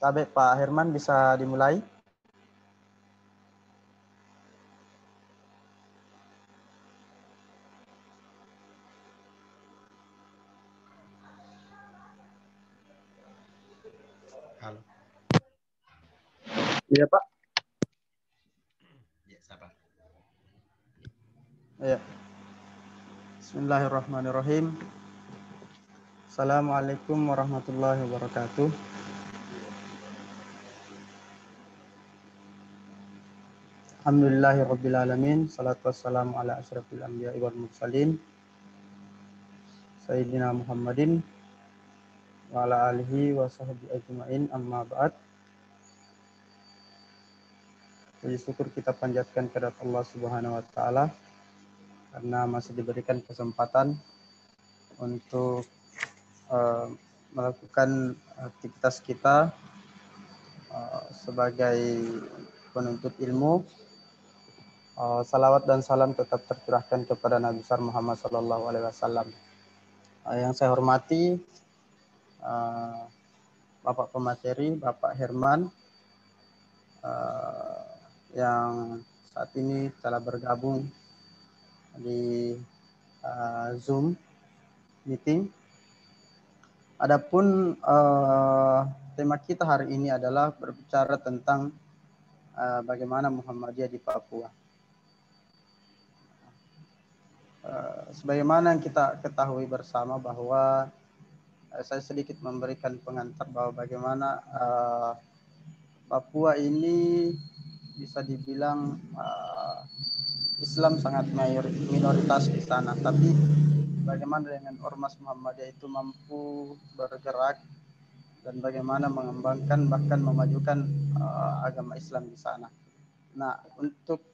Baik, Pak Herman bisa dimulai. Halo. Iya, Pak. Ya, siapa? Iya. Bismillahirrahmanirrahim. Assalamualaikum warahmatullahi wabarakatuh. Alhamdulillahirabbil alamin. Salatu wassalamu ala asyrafil anbiya'i wal mursalin. Sayyidina Muhammadin wa ala alihi wa sahbihi ajma'in, amma ba'd. Puji syukur kita panjatkan kepada Allah Subhanahu wa taala karena masih diberikan kesempatan untuk melakukan aktivitas kita sebagai penuntut ilmu. Salawat dan salam tetap tercurahkan kepada Nabi besar Muhammad Sallallahu Alaihi Wasallam. Yang saya hormati Bapak Pemateri, Bapak Herman, yang saat ini telah bergabung di Zoom meeting. Adapun tema kita hari ini adalah berbicara tentang bagaimana Muhammadiyah di Papua. Sebagaimana yang kita ketahui bersama bahwa saya sedikit memberikan pengantar bahwa bagaimana Papua ini bisa dibilang Islam sangat minoritas di sana, tapi bagaimana dengan ormas Muhammadiyah itu mampu bergerak dan bagaimana mengembangkan bahkan memajukan agama Islam di sana. Nah, untuk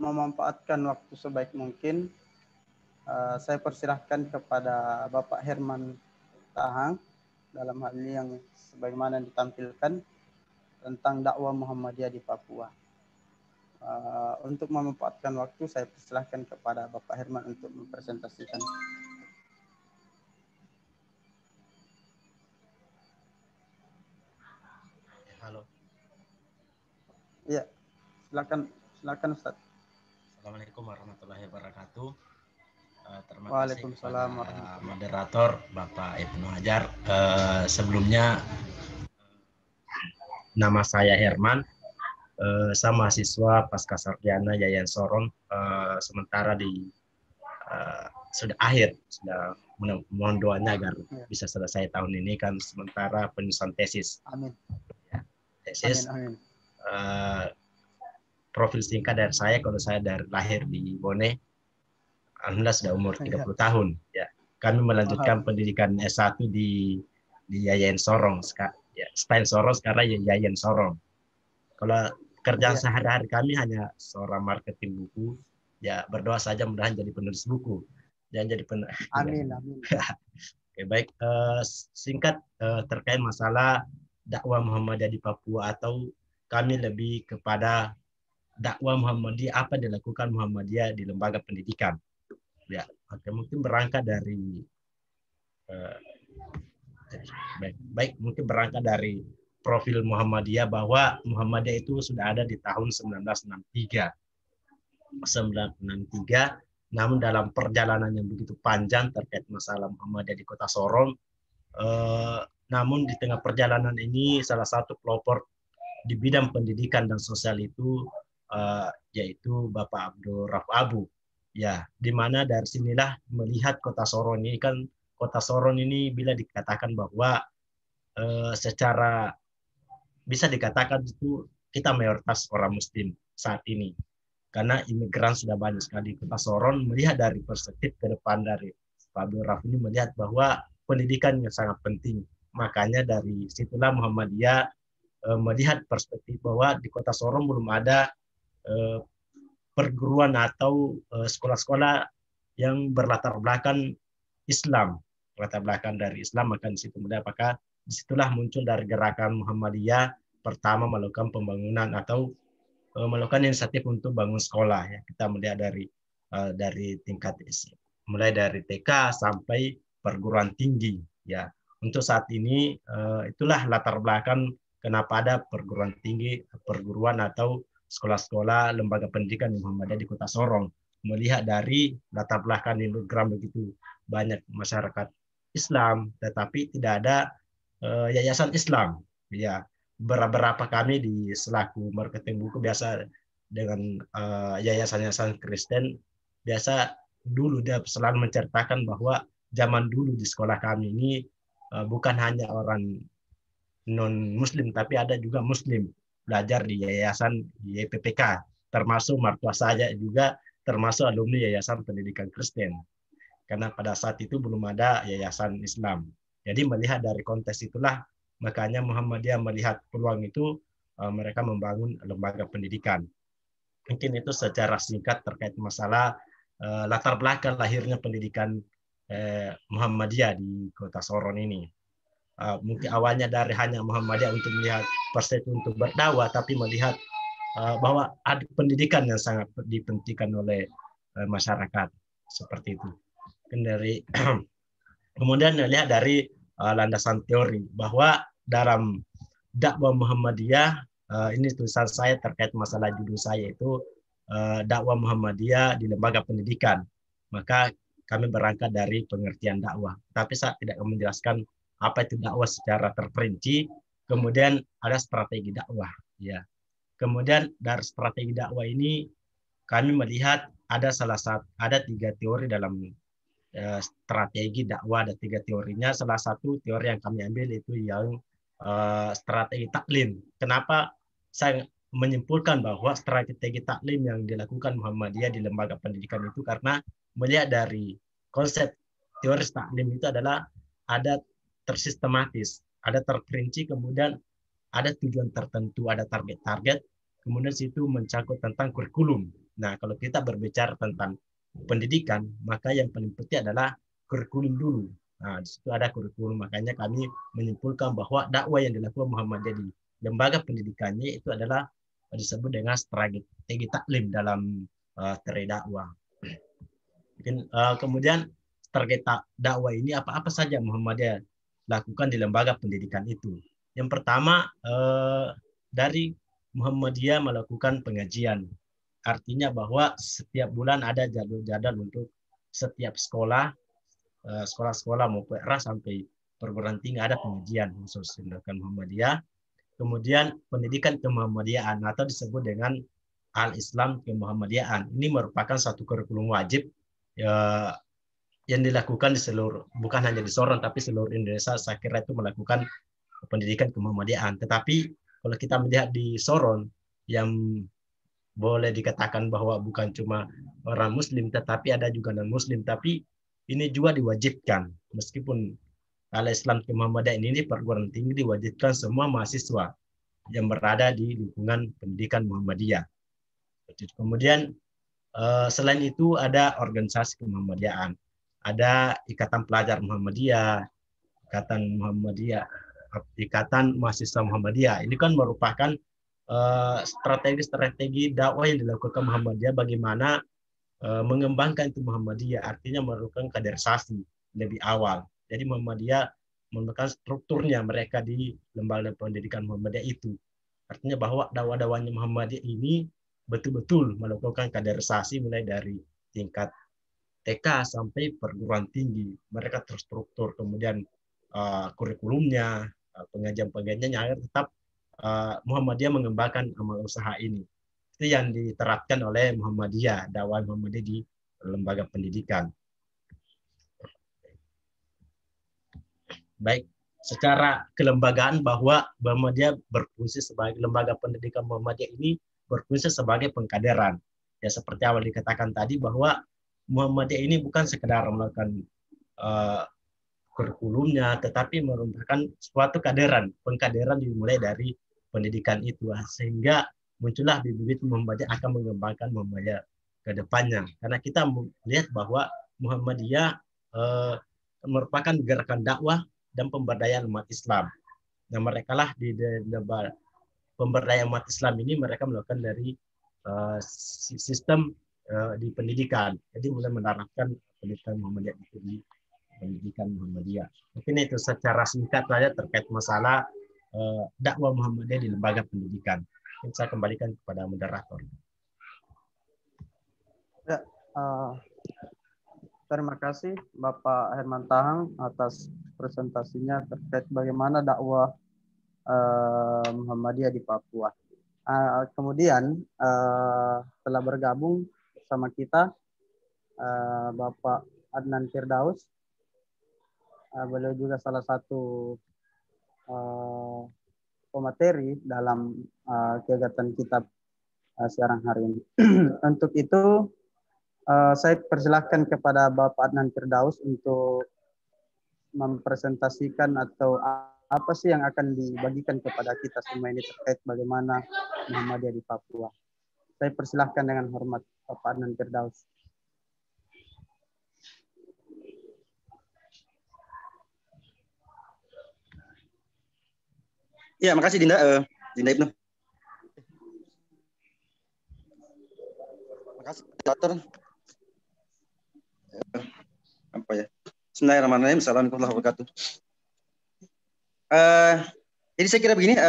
memanfaatkan waktu sebaik mungkin, saya persilahkan kepada Bapak Herman Tahang dalam hal ini yang sebagaimana ditampilkan tentang dakwah Muhammadiyah di Papua. Untuk memanfaatkan waktu, saya persilahkan kepada Bapak Herman untuk mempresentasikan. Halo. Iya, silakan Ustaz. Assalamualaikum warahmatullahi wabarakatuh. Terima kasih kepada moderator Bapak Ibnu Hajar. Sebelumnya nama saya Herman. Saya mahasiswa pasca sarjana Yayan Sorong. Sementara sudah akhir, sudah mohon doanya agar bisa selesai tahun ini kan, sementara penyusunan tesis. Amin. Ya, tesis. Amin. Profil singkat dari saya, kalau saya dari lahir di Bone, alhamdulillah sudah umur 30 tahun. Ya, kami melanjutkan pendidikan S1 di Yayan Sorong, ya, Stein Sorong sekarang Yayan Sorong. Kalau kerjaan sehari-hari kami hanya seorang marketing buku, ya berdoa saja mudahan jadi penulis buku. Jangan jadi Amin. Oke, baik. Singkat terkait masalah dakwah Muhammadiyah di Papua, atau kami lebih kepada dakwah Muhammadiyah, apa dilakukan Muhammadiyah di lembaga pendidikan. Ya, oke, mungkin berangkat dari mungkin berangkat dari profil Muhammadiyah, bahwa Muhammadiyah itu sudah ada di tahun 1963. Namun dalam perjalanan yang begitu panjang terkait masalah Muhammadiyah di Kota Sorong, namun di tengah perjalanan ini salah satu pelopor di bidang pendidikan dan sosial itu yaitu Bapak Abdul Rauf Abu. Ya, di mana dari sinilah melihat Kota Sorong ini kan, Kota Sorong ini bila dikatakan bahwa secara bisa dikatakan itu kita mayoritas orang Muslim saat ini, karena imigran sudah banyak sekali. Kota Sorong melihat dari perspektif ke depan dari Pak Abdul Rauf ini melihat bahwa pendidikan yang sangat penting. Makanya dari situlah Muhammadiyah melihat perspektif bahwa di Kota Sorong belum ada perguruan atau sekolah-sekolah yang berlatar belakang Islam, latar belakang dari Islam. Maka di situ apakah disitulah muncul dari gerakan Muhammadiyah pertama melakukan pembangunan atau melakukan inisiatif untuk bangun sekolah. Ya, kita melihat dari tingkat mulai dari TK sampai perguruan tinggi. Ya, untuk saat ini itulah latar belakang kenapa ada perguruan tinggi, perguruan atau sekolah-sekolah lembaga pendidikan Muhammadiyah di Kota Sorong. Melihat dari latar belakang di program begitu banyak masyarakat Islam, tetapi tidak ada yayasan Islam. Ya, beberapa kami di selaku marketing buku biasa dengan yayasan-yayasan Kristen, biasa dulu dia selalu menceritakan bahwa zaman dulu di sekolah kami ini bukan hanya orang non-Muslim, tapi ada juga Muslim belajar di yayasan di YPPK, termasuk mertua saya juga termasuk alumni Yayasan Pendidikan Kristen. Karena pada saat itu belum ada yayasan Islam. Jadi melihat dari konteks itulah, makanya Muhammadiyah melihat peluang itu, mereka membangun lembaga pendidikan. Mungkin itu secara singkat terkait masalah latar belakang lahirnya pendidikan Muhammadiyah di Kota Sorong ini. Mungkin awalnya dari hanya Muhammadiyah untuk melihat persepsi untuk berdakwah, tapi melihat bahwa ada pendidikan yang sangat dipentingkan oleh masyarakat seperti itu. Dari kemudian lihat dari landasan teori bahwa dalam dakwah Muhammadiyah, ini tulisan saya terkait masalah judul saya itu dakwah Muhammadiyah di lembaga pendidikan. Maka kami berangkat dari pengertian dakwah, tapi saya tidak menjelaskan apa itu dakwah secara terperinci. Kemudian ada strategi dakwah, ya. Kemudian dari strategi dakwah ini kami melihat ada tiga teori dalam strategi dakwah, ada tiga teorinya. Salah satu teori yang kami ambil itu yang strategi taklim. Kenapa saya menyimpulkan bahwa strategi taklim yang dilakukan Muhammadiyah di lembaga pendidikan itu karena melihat dari konsep teori taklim itu adalah ada tersistematis, ada terperinci, kemudian ada tujuan tertentu, ada target-target, kemudian situ mencakup tentang kurikulum. Nah, kalau kita berbicara tentang pendidikan, maka yang paling penting adalah kurikulum dulu. Nah, di situ ada kurikulum, makanya kami menyimpulkan bahwa dakwah yang dilakukan Muhammadiyah di lembaga pendidikannya itu adalah disebut dengan strategi taklim dalam teori dakwah. Kemudian strategi dakwah ini apa-apa saja Muhammadiyah lakukan di lembaga pendidikan itu. Yang pertama, dari Muhammadiyah melakukan pengajian. Artinya bahwa setiap bulan ada jadwal-jadwal untuk setiap sekolah, sekolah-sekolah maupun sampai perguruan tinggi ada pengajian khusus dilakukan Muhammadiyah. Kemudian pendidikan kemuhammadiyaan atau disebut dengan Al-Islam kemuhammadiyaan. Ini merupakan satu kurikulum wajib yang dilakukan di seluruh, bukan hanya di Sorong, tapi seluruh Indonesia saya kira itu melakukan pendidikan kemuhammadiyaan. Tetapi kalau kita melihat di Sorong, yang boleh dikatakan bahwa bukan cuma orang Muslim, tetapi ada juga non-Muslim, tapi ini juga diwajibkan. Meskipun kalau Islam kemuhammadiyaan ini perguruan tinggi diwajibkan semua mahasiswa yang berada di lingkungan pendidikan Muhammadiyah. Kemudian selain itu ada organisasi kemuhammadiyaan. Ada Ikatan Pelajar Muhammadiyah, Ikatan Muhammadiyah, Ikatan Mahasiswa Muhammadiyah. Ini kan merupakan strategi-strategi dakwah yang dilakukan Muhammadiyah bagaimana mengembangkan itu Muhammadiyah, artinya melakukan kaderisasi lebih awal. Jadi Muhammadiyah merupakan strukturnya mereka di lembaga pendidikan Muhammadiyah itu. Artinya bahwa dakwah-dakwahnya Muhammadiyah ini betul-betul melakukan kaderisasi mulai dari tingkat TK sampai perguruan tinggi. Mereka terstruktur, kemudian kurikulumnya, pengajian-pengajiannya agar tetap Muhammadiyah mengembangkan amal usaha ini. Itu yang diterapkan oleh Muhammadiyah, dakwah Muhammadiyah di lembaga pendidikan. Baik, secara kelembagaan bahwa Muhammadiyah berfungsi sebagai lembaga pendidikan Muhammadiyah ini berfungsi sebagai pengkaderan. Ya seperti awal dikatakan tadi bahwa Muhammadiyah ini bukan sekedar melakukan kurikulumnya, tetapi merupakan suatu kaderan. Pengkaderan dimulai dari pendidikan itu, sehingga muncullah bibit Muhammadiyah akan mengembangkan Muhammadiyah ke depannya. Karena kita melihat bahwa Muhammadiyah merupakan gerakan dakwah dan pemberdayaan umat Islam. Nah, mereka lah di pemberdayaan umat Islam ini mereka melakukan dari sistem di pendidikan. Jadi mulai menerapkan pendidikan Muhammadiyah itu di pendidikan Muhammadiyah. Mungkin itu secara singkat saja terkait masalah dakwah Muhammadiyah di lembaga pendidikan. Mungkin saya kembalikan kepada moderator. Ya, terima kasih Bapak Herman Tahang atas presentasinya terkait bagaimana dakwah Muhammadiyah di Papua. Kemudian telah bergabung bersama kita Bapak Adnan Firdaus. Beliau juga salah satu pemateri dalam kegiatan kita siaran hari ini. Untuk itu saya persilahkan kepada Bapak Adnan Firdaus untuk mempresentasikan atau apa sih yang akan dibagikan kepada kita semua ini terkait bagaimana Muhammadiyah di Papua. Saya persilahkan dengan hormat Bapak Adnan Firdaus. Ya, makasih Dinda, Dinda Ibnu. Makasih moderator. Apa ya? Bismillahirrahmanirrahim. Assalamualaikum warahmatullahi wabarakatuh. Jadi saya kira begini,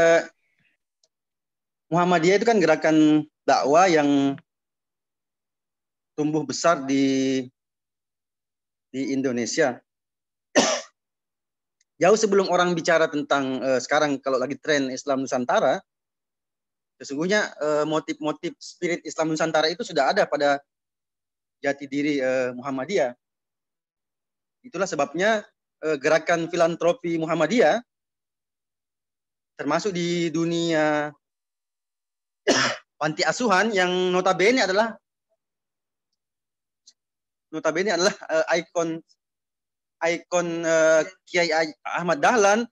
Muhammadiyah itu kan gerakan dakwah yang tumbuh besar di Indonesia. Jauh sebelum orang bicara tentang sekarang kalau lagi tren Islam Nusantara, sesungguhnya motif-motif spirit Islam Nusantara itu sudah ada pada jati diri Muhammadiyah. Itulah sebabnya gerakan filantropi Muhammadiyah, termasuk di dunia panti asuhan yang notabene adalah ikon Kiai Ahmad Dahlan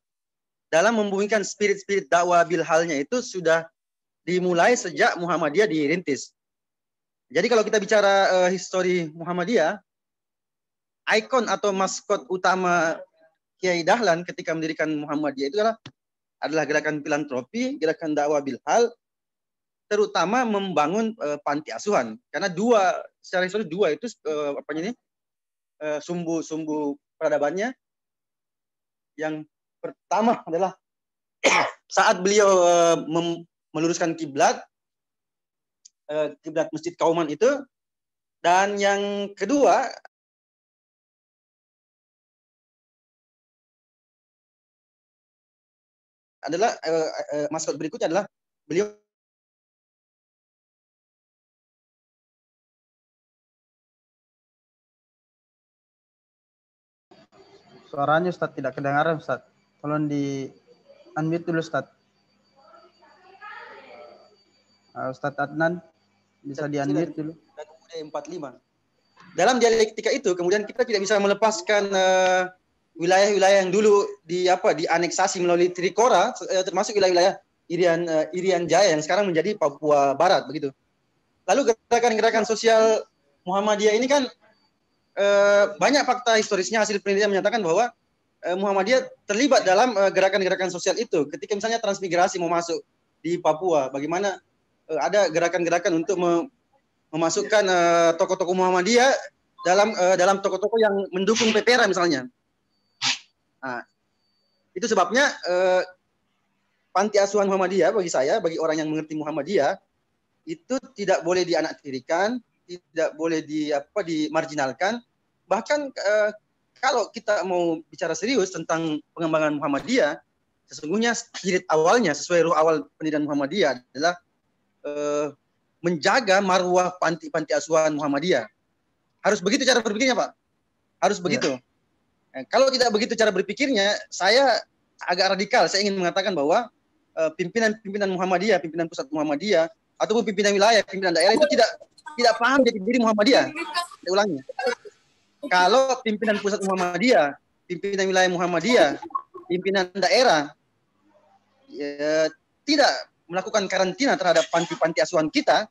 dalam membumikan spirit-spirit dakwah bilhalnya itu sudah dimulai sejak Muhammadiyah dirintis. Jadi kalau kita bicara histori Muhammadiyah, ikon atau maskot utama Kiai Dahlan ketika mendirikan Muhammadiyah itu adalah gerakan filantropi, gerakan dakwah bilhal, terutama membangun panti asuhan. Karena secara histori dua itu sumbu peradabannya. Yang pertama adalah saat beliau meluruskan kiblat Masjid Kauman itu, dan yang kedua adalah maskot berikutnya adalah beliau Suaranya Ustaz tidak kedengaran Ustaz. Tolong di unmute dulu Ustaz. Ustaz Adnan bisa di unmute dulu. Dan kemudian 45. Dalam dialektika itu kemudian kita tidak bisa melepaskan wilayah-wilayah yang dulu dianeksasi melalui Trikora, termasuk wilayah-wilayah Irian Jaya yang sekarang menjadi Papua Barat begitu. Lalu gerakan-gerakan sosial Muhammadiyah ini kan banyak fakta historisnya, hasil penelitian menyatakan bahwa Muhammadiyah terlibat dalam gerakan-gerakan sosial itu. Ketika misalnya transmigrasi mau masuk di Papua, bagaimana ada gerakan-gerakan untuk memasukkan tokoh-tokoh Muhammadiyah dalam tokoh-tokoh yang mendukung PPRA misalnya. Nah, itu sebabnya panti asuhan Muhammadiyah bagi saya, bagi orang yang mengerti Muhammadiyah, itu tidak boleh dianaktirikan, tidak boleh dimarginalkan. Bahkan kalau kita mau bicara serius tentang pengembangan Muhammadiyah, sesungguhnya spirit awalnya sesuai ruh awal pendirian Muhammadiyah adalah menjaga marwah panti asuhan Muhammadiyah. Harus begitu cara berpikirnya, Pak. Harus begitu. Ya. Kalau tidak begitu cara berpikirnya, saya agak radikal. Saya ingin mengatakan bahwa pimpinan Muhammadiyah, pimpinan pusat Muhammadiyah, ataupun pimpinan wilayah, pimpinan daerah itu tidak paham jati diri Muhammadiyah. Saya ulangi. Kalau pimpinan pusat Muhammadiyah, pimpinan wilayah Muhammadiyah, pimpinan daerah tidak melakukan karantina terhadap panti asuhan kita,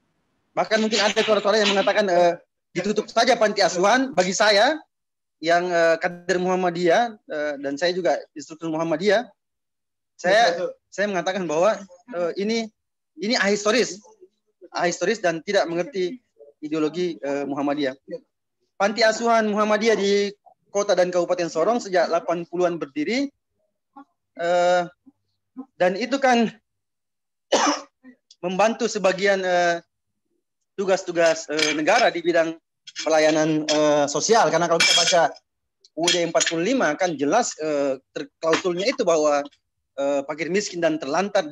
bahkan mungkin ada suara-suara yang mengatakan ditutup saja panti asuhan. Bagi saya yang kader Muhammadiyah dan saya juga instruktur Muhammadiyah, saya mengatakan bahwa ini ahistoris dan tidak mengerti ideologi Muhammadiyah. Panti asuhan Muhammadiyah di Kota dan Kabupaten Sorong sejak 80-an berdiri, dan itu kan membantu sebagian tugas-tugas negara di bidang pelayanan sosial. Karena kalau kita baca UUD 45 kan jelas klausulnya itu bahwa fakir miskin dan terlantar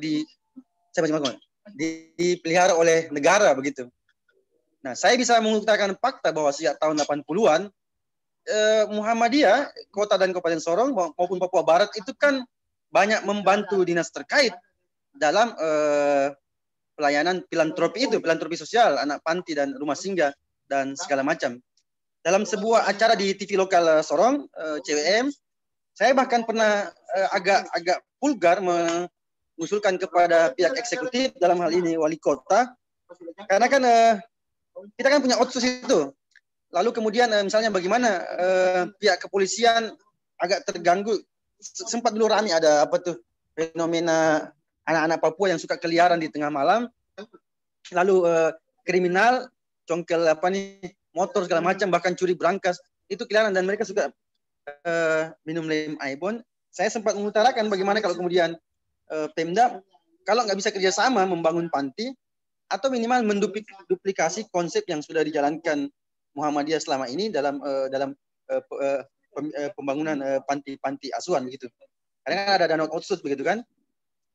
dipelihara oleh negara begitu. Nah, saya bisa mengutarakan fakta bahwa sejak tahun 80-an Muhammadiyah, Kota dan Kabupaten Sorong maupun Papua Barat itu kan banyak membantu dinas terkait dalam pelayanan filantropi sosial, anak panti dan rumah singgah dan segala macam. Dalam sebuah acara di TV lokal Sorong, CWM, saya bahkan pernah agak vulgar mengusulkan kepada pihak eksekutif, dalam hal ini wali kota, karena kan kita kan punya otsus itu. Lalu kemudian misalnya bagaimana pihak kepolisian agak terganggu, sempat dulu rame ada apa tuh fenomena anak-anak Papua yang suka keliaran di tengah malam, lalu kriminal congkel motor segala macam, bahkan curi brankas itu keliaran, dan mereka suka minum lem aibon. Saya sempat mengutarakan bagaimana kalau kemudian Pemda kalau nggak bisa kerjasama membangun panti atau minimal menduplikasi konsep yang sudah dijalankan Muhammadiyah selama ini dalam pembangunan panti asuhan begitu. Karena kan ada dana otsus begitu kan,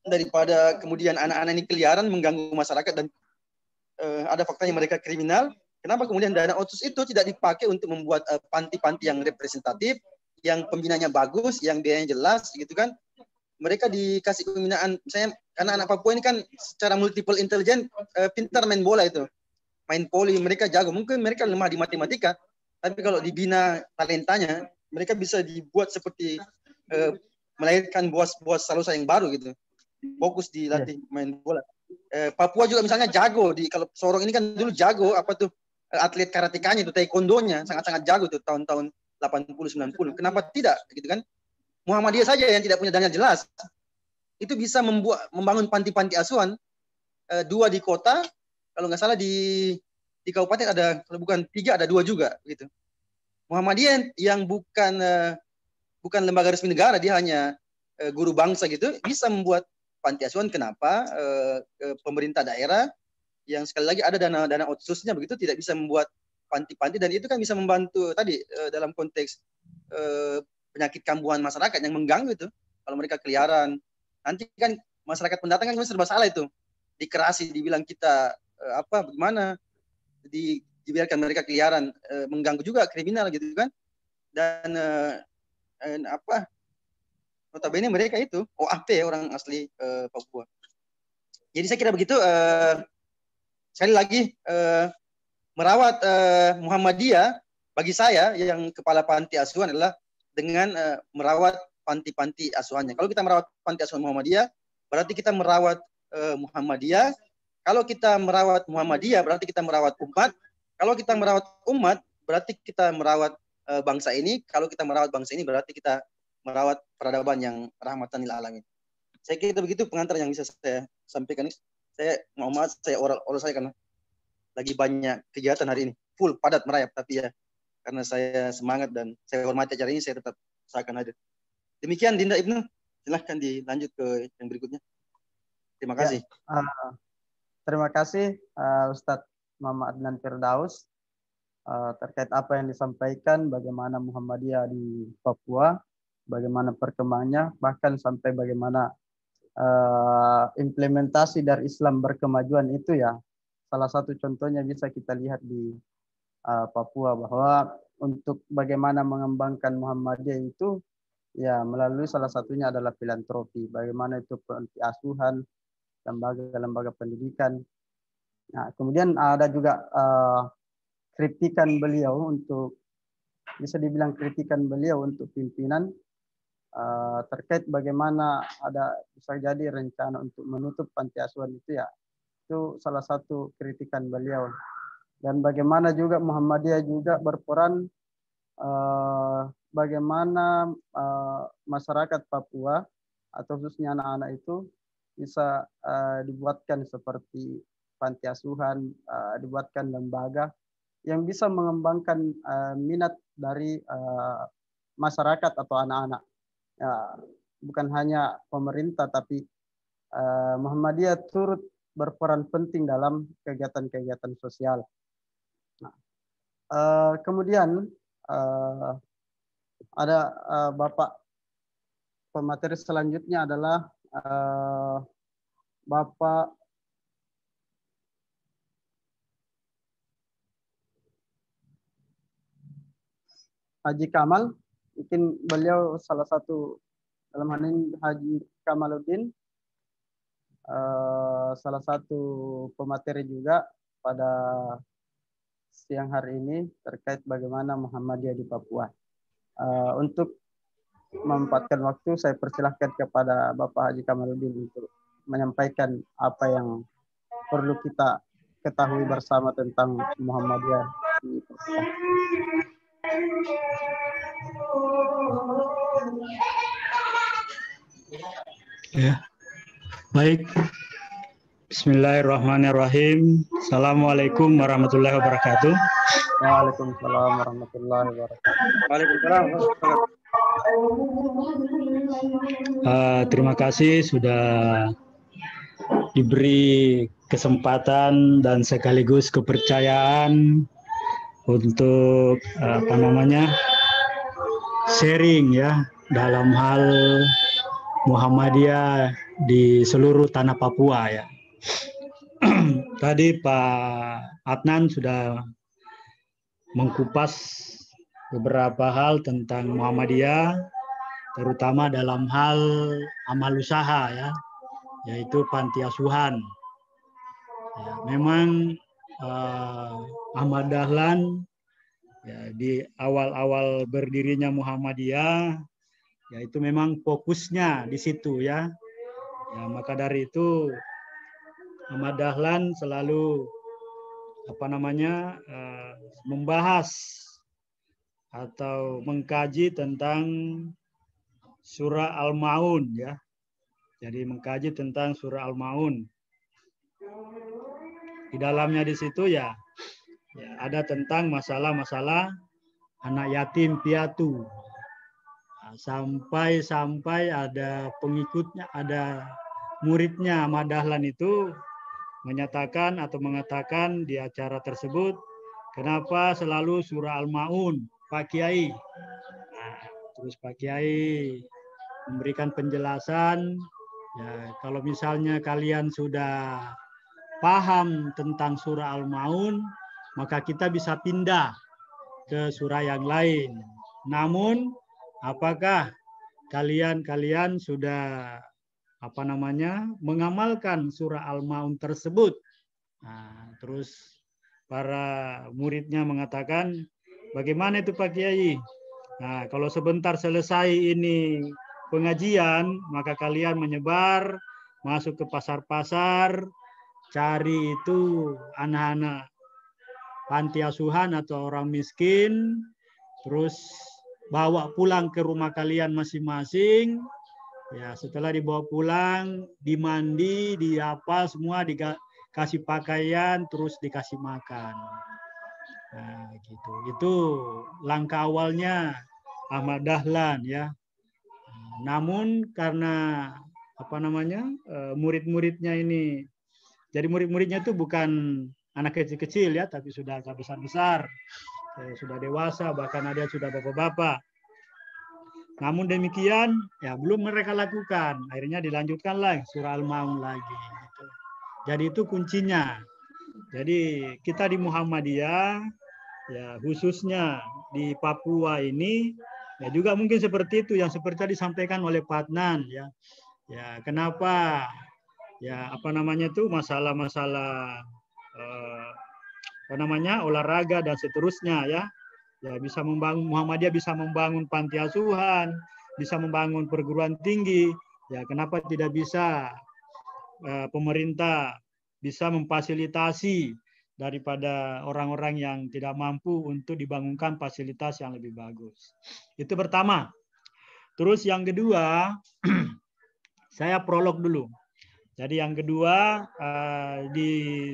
daripada kemudian anak-anak ini keliaran mengganggu masyarakat dan ada faktanya mereka kriminal. Kenapa kemudian dana otsus itu tidak dipakai untuk membuat panti-panti yang representatif, yang pembinanya bagus, yang biayanya jelas gitu kan? Mereka dikasih pembinaan, misalnya karena anak Papua ini kan secara multiple intelligence pintar main bola itu, main voli, mereka jago. Mungkin mereka lemah di matematika, tapi kalau dibina talentanya, mereka bisa dibuat seperti melahirkan bos Salosa yang baru gitu. Fokus dilatih main bola. Papua juga misalnya jago kalau Sorong ini kan dulu jago apa tuh atlet karatekanya itu, taekwondonya sangat-sangat jago tuh tahun-tahun 80-90. Kenapa tidak gitu kan? Muhammadiyah saja yang tidak punya dana jelas itu bisa membangun panti-panti asuhan, 2 di kota, kalau nggak salah di kabupaten ada, kalau bukan 3 ada 2 juga gitu. Muhammadiyah yang bukan lembaga resmi negara, dia hanya guru bangsa gitu, bisa membuat panti asuhan. Kenapa pemerintah daerah yang sekali lagi ada dana otsusnya begitu tidak bisa membuat panti-panti, dan itu kan bisa membantu tadi dalam konteks penyakit kambuhan masyarakat yang mengganggu itu. Kalau mereka keliaran, nanti kan masyarakat pendatang kan serba salah itu, dikerasi, dibilang kita bagaimana, dibiarkan mereka keliaran, mengganggu juga, kriminal gitu kan. Dan notabene mereka itu OAP, orang asli Papua. Jadi saya kira begitu. Sekali lagi merawat Muhammadiyah bagi saya yang kepala panti asuhan adalah dengan merawat panti-panti asuhannya. Kalau kita merawat panti asuhan Muhammadiyah, berarti kita merawat Muhammadiyah. Kalau kita merawat Muhammadiyah, berarti kita merawat umat. Kalau kita merawat umat, berarti kita merawat bangsa ini. Kalau kita merawat bangsa ini, berarti kita merawat peradaban yang rahmatan lil alamin. Saya kira begitu pengantar yang bisa saya sampaikan. Saya mohon maaf, saya oral saya karena lagi banyak kegiatan hari ini, full padat merayap, tapi ya karena saya semangat dan saya hormati acara ini, saya tetap akan hadir. Demikian Dinda Ibnu, silahkan dilanjut ke yang berikutnya. Terima kasih. Terima kasih Ustadz Muhammad Adnan Firdaus terkait apa yang disampaikan, bagaimana Muhammadiyah di Papua, bagaimana perkembangannya, bahkan sampai bagaimana implementasi dari Islam berkemajuan itu ya. Salah satu contohnya bisa kita lihat di Papua, bahwa untuk bagaimana mengembangkan Muhammadiyah itu ya melalui salah satunya adalah filantropi, bagaimana itu panti asuhan, lembaga-lembaga pendidikan. Nah, kemudian ada juga kritikan beliau untuk, bisa dibilang kritikan beliau untuk pimpinan terkait bagaimana ada bisa jadi rencana untuk menutup panti asuhan itu ya. Itu salah satu kritikan beliau. Dan bagaimana juga Muhammadiyah juga berperan bagaimana masyarakat Papua atau khususnya anak-anak itu bisa dibuatkan seperti panti asuhan, dibuatkan lembaga yang bisa mengembangkan minat dari masyarakat atau anak-anak. Ya, bukan hanya pemerintah, tapi Muhammadiyah turut berperan penting dalam kegiatan-kegiatan sosial. Nah, kemudian ada Bapak pemateri selanjutnya adalah Bapak Haji Kamal. Mungkin beliau salah satu, dalam hal ini Haji Kamaluddin, salah satu pemateri juga pada siang hari ini terkait bagaimana Muhammadiyah di Papua. Untuk memanfaatkan waktu, saya persilahkan kepada Bapak Haji Kamaluddin untuk menyampaikan apa yang perlu kita ketahui bersama tentang Muhammadiyah di Papua. Ya, baik. Bismillahirrahmanirrahim. Assalamualaikum warahmatullahi wabarakatuh. Waalaikumsalam warahmatullahi wabarakatuh. Waalaikumsalam. Terima kasih sudah diberi kesempatan dan sekaligus kepercayaan untuk sharing ya dalam hal Muhammadiyah di seluruh tanah Papua ya. Tadi Pak Adnan sudah mengkupas beberapa hal tentang Muhammadiyah, terutama dalam hal amal usaha ya, yaitu panti asuhan. Ya, memang Ahmad Dahlan ya, di awal-awal berdirinya Muhammadiyah, yaitu memang fokusnya di situ ya. Ya, maka dari itu Ahmad Dahlan selalu membahas atau mengkaji tentang surah Al-Maun ya. Jadi mengkaji tentang surah Al-Maun. Di dalamnya di situ ya ada tentang masalah-masalah anak yatim piatu. Sampai ada pengikutnya, ada muridnya Ahmad Dahlan itu menyatakan atau mengatakan di acara tersebut, kenapa selalu surah Al-Maun, Pak Kiai? Nah, terus Pak Kiai memberikan penjelasan, ya kalau misalnya kalian sudah paham tentang surah Al-Maun, maka kita bisa pindah ke surah yang lain. Namun, apakah kalian sudah mengamalkan surah Al-Maun tersebut? Nah, terus para muridnya mengatakan, bagaimana itu Pak Kiai? Nah, kalau sebentar selesai ini pengajian, maka kalian menyebar, masuk ke pasar-pasar, cari itu anak-anak panti asuhan atau orang miskin, terus bawa pulang ke rumah kalian masing-masing. Ya, setelah dibawa pulang, dimandi, semua dikasih pakaian, terus dikasih makan. Nah, gitu. Itu langkah awalnya Ahmad Dahlan ya. Namun karena murid-muridnya ini, jadi murid-muridnya itu bukan anak kecil-kecil ya, tapi sudah agak besar-besar, sudah dewasa, bahkan ada sudah bapak-bapak. Namun demikian, ya belum mereka lakukan. Akhirnya dilanjutkanlah surah Al-Maun lagi. Gitu. Jadi itu kuncinya. Jadi kita di Muhammadiyah, ya khususnya di Papua ini, ya juga mungkin seperti itu yang seperti disampaikan oleh Pak Adnan ya. Ya kenapa? Ya masalah-masalah olahraga dan seterusnya ya. Ya bisa membangun Muhammadiyah, bisa membangun panti asuhan, bisa membangun perguruan tinggi. Ya kenapa tidak bisa pemerintah bisa memfasilitasi daripada orang-orang yang tidak mampu untuk dibangunkan fasilitas yang lebih bagus. Itu pertama. Terus yang kedua, saya prolog dulu. Jadi yang kedua di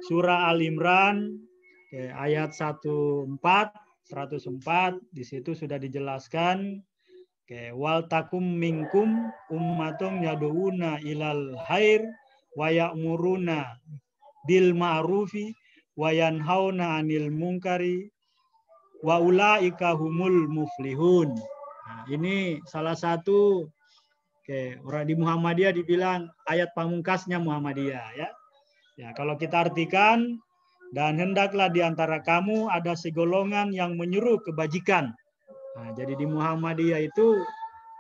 surah Al-Imran ayat 14 104 di situ sudah dijelaskan wal takum minkum ummatun yad'una ilal khair wa ya'muruna bil ma'rufi wa yanhauna 'anil munkari wa ulaika humul muflihun. Nah, ini salah satu orang di Muhammadiyah dibilang ayat pamungkasnya Muhammadiyah ya. Ya, kalau kita artikan, dan hendaklah di antara kamu ada segolongan yang menyuruh kebajikan. Nah, jadi di Muhammadiyah itu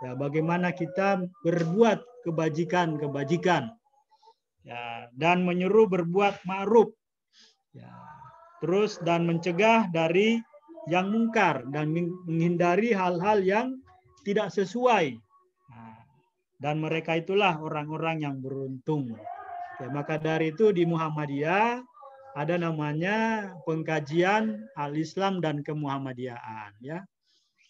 ya, bagaimana kita berbuat kebajikan ya, dan menyuruh berbuat ma'ruf ya, terus dan mencegah dari yang mungkar dan menghindari hal-hal yang tidak sesuai. Nah, dan mereka itulah orang-orang yang beruntung. Oke, maka dari itu di Muhammadiyah ada namanya pengkajian al-Islam dan kemuhammadiyaan ya.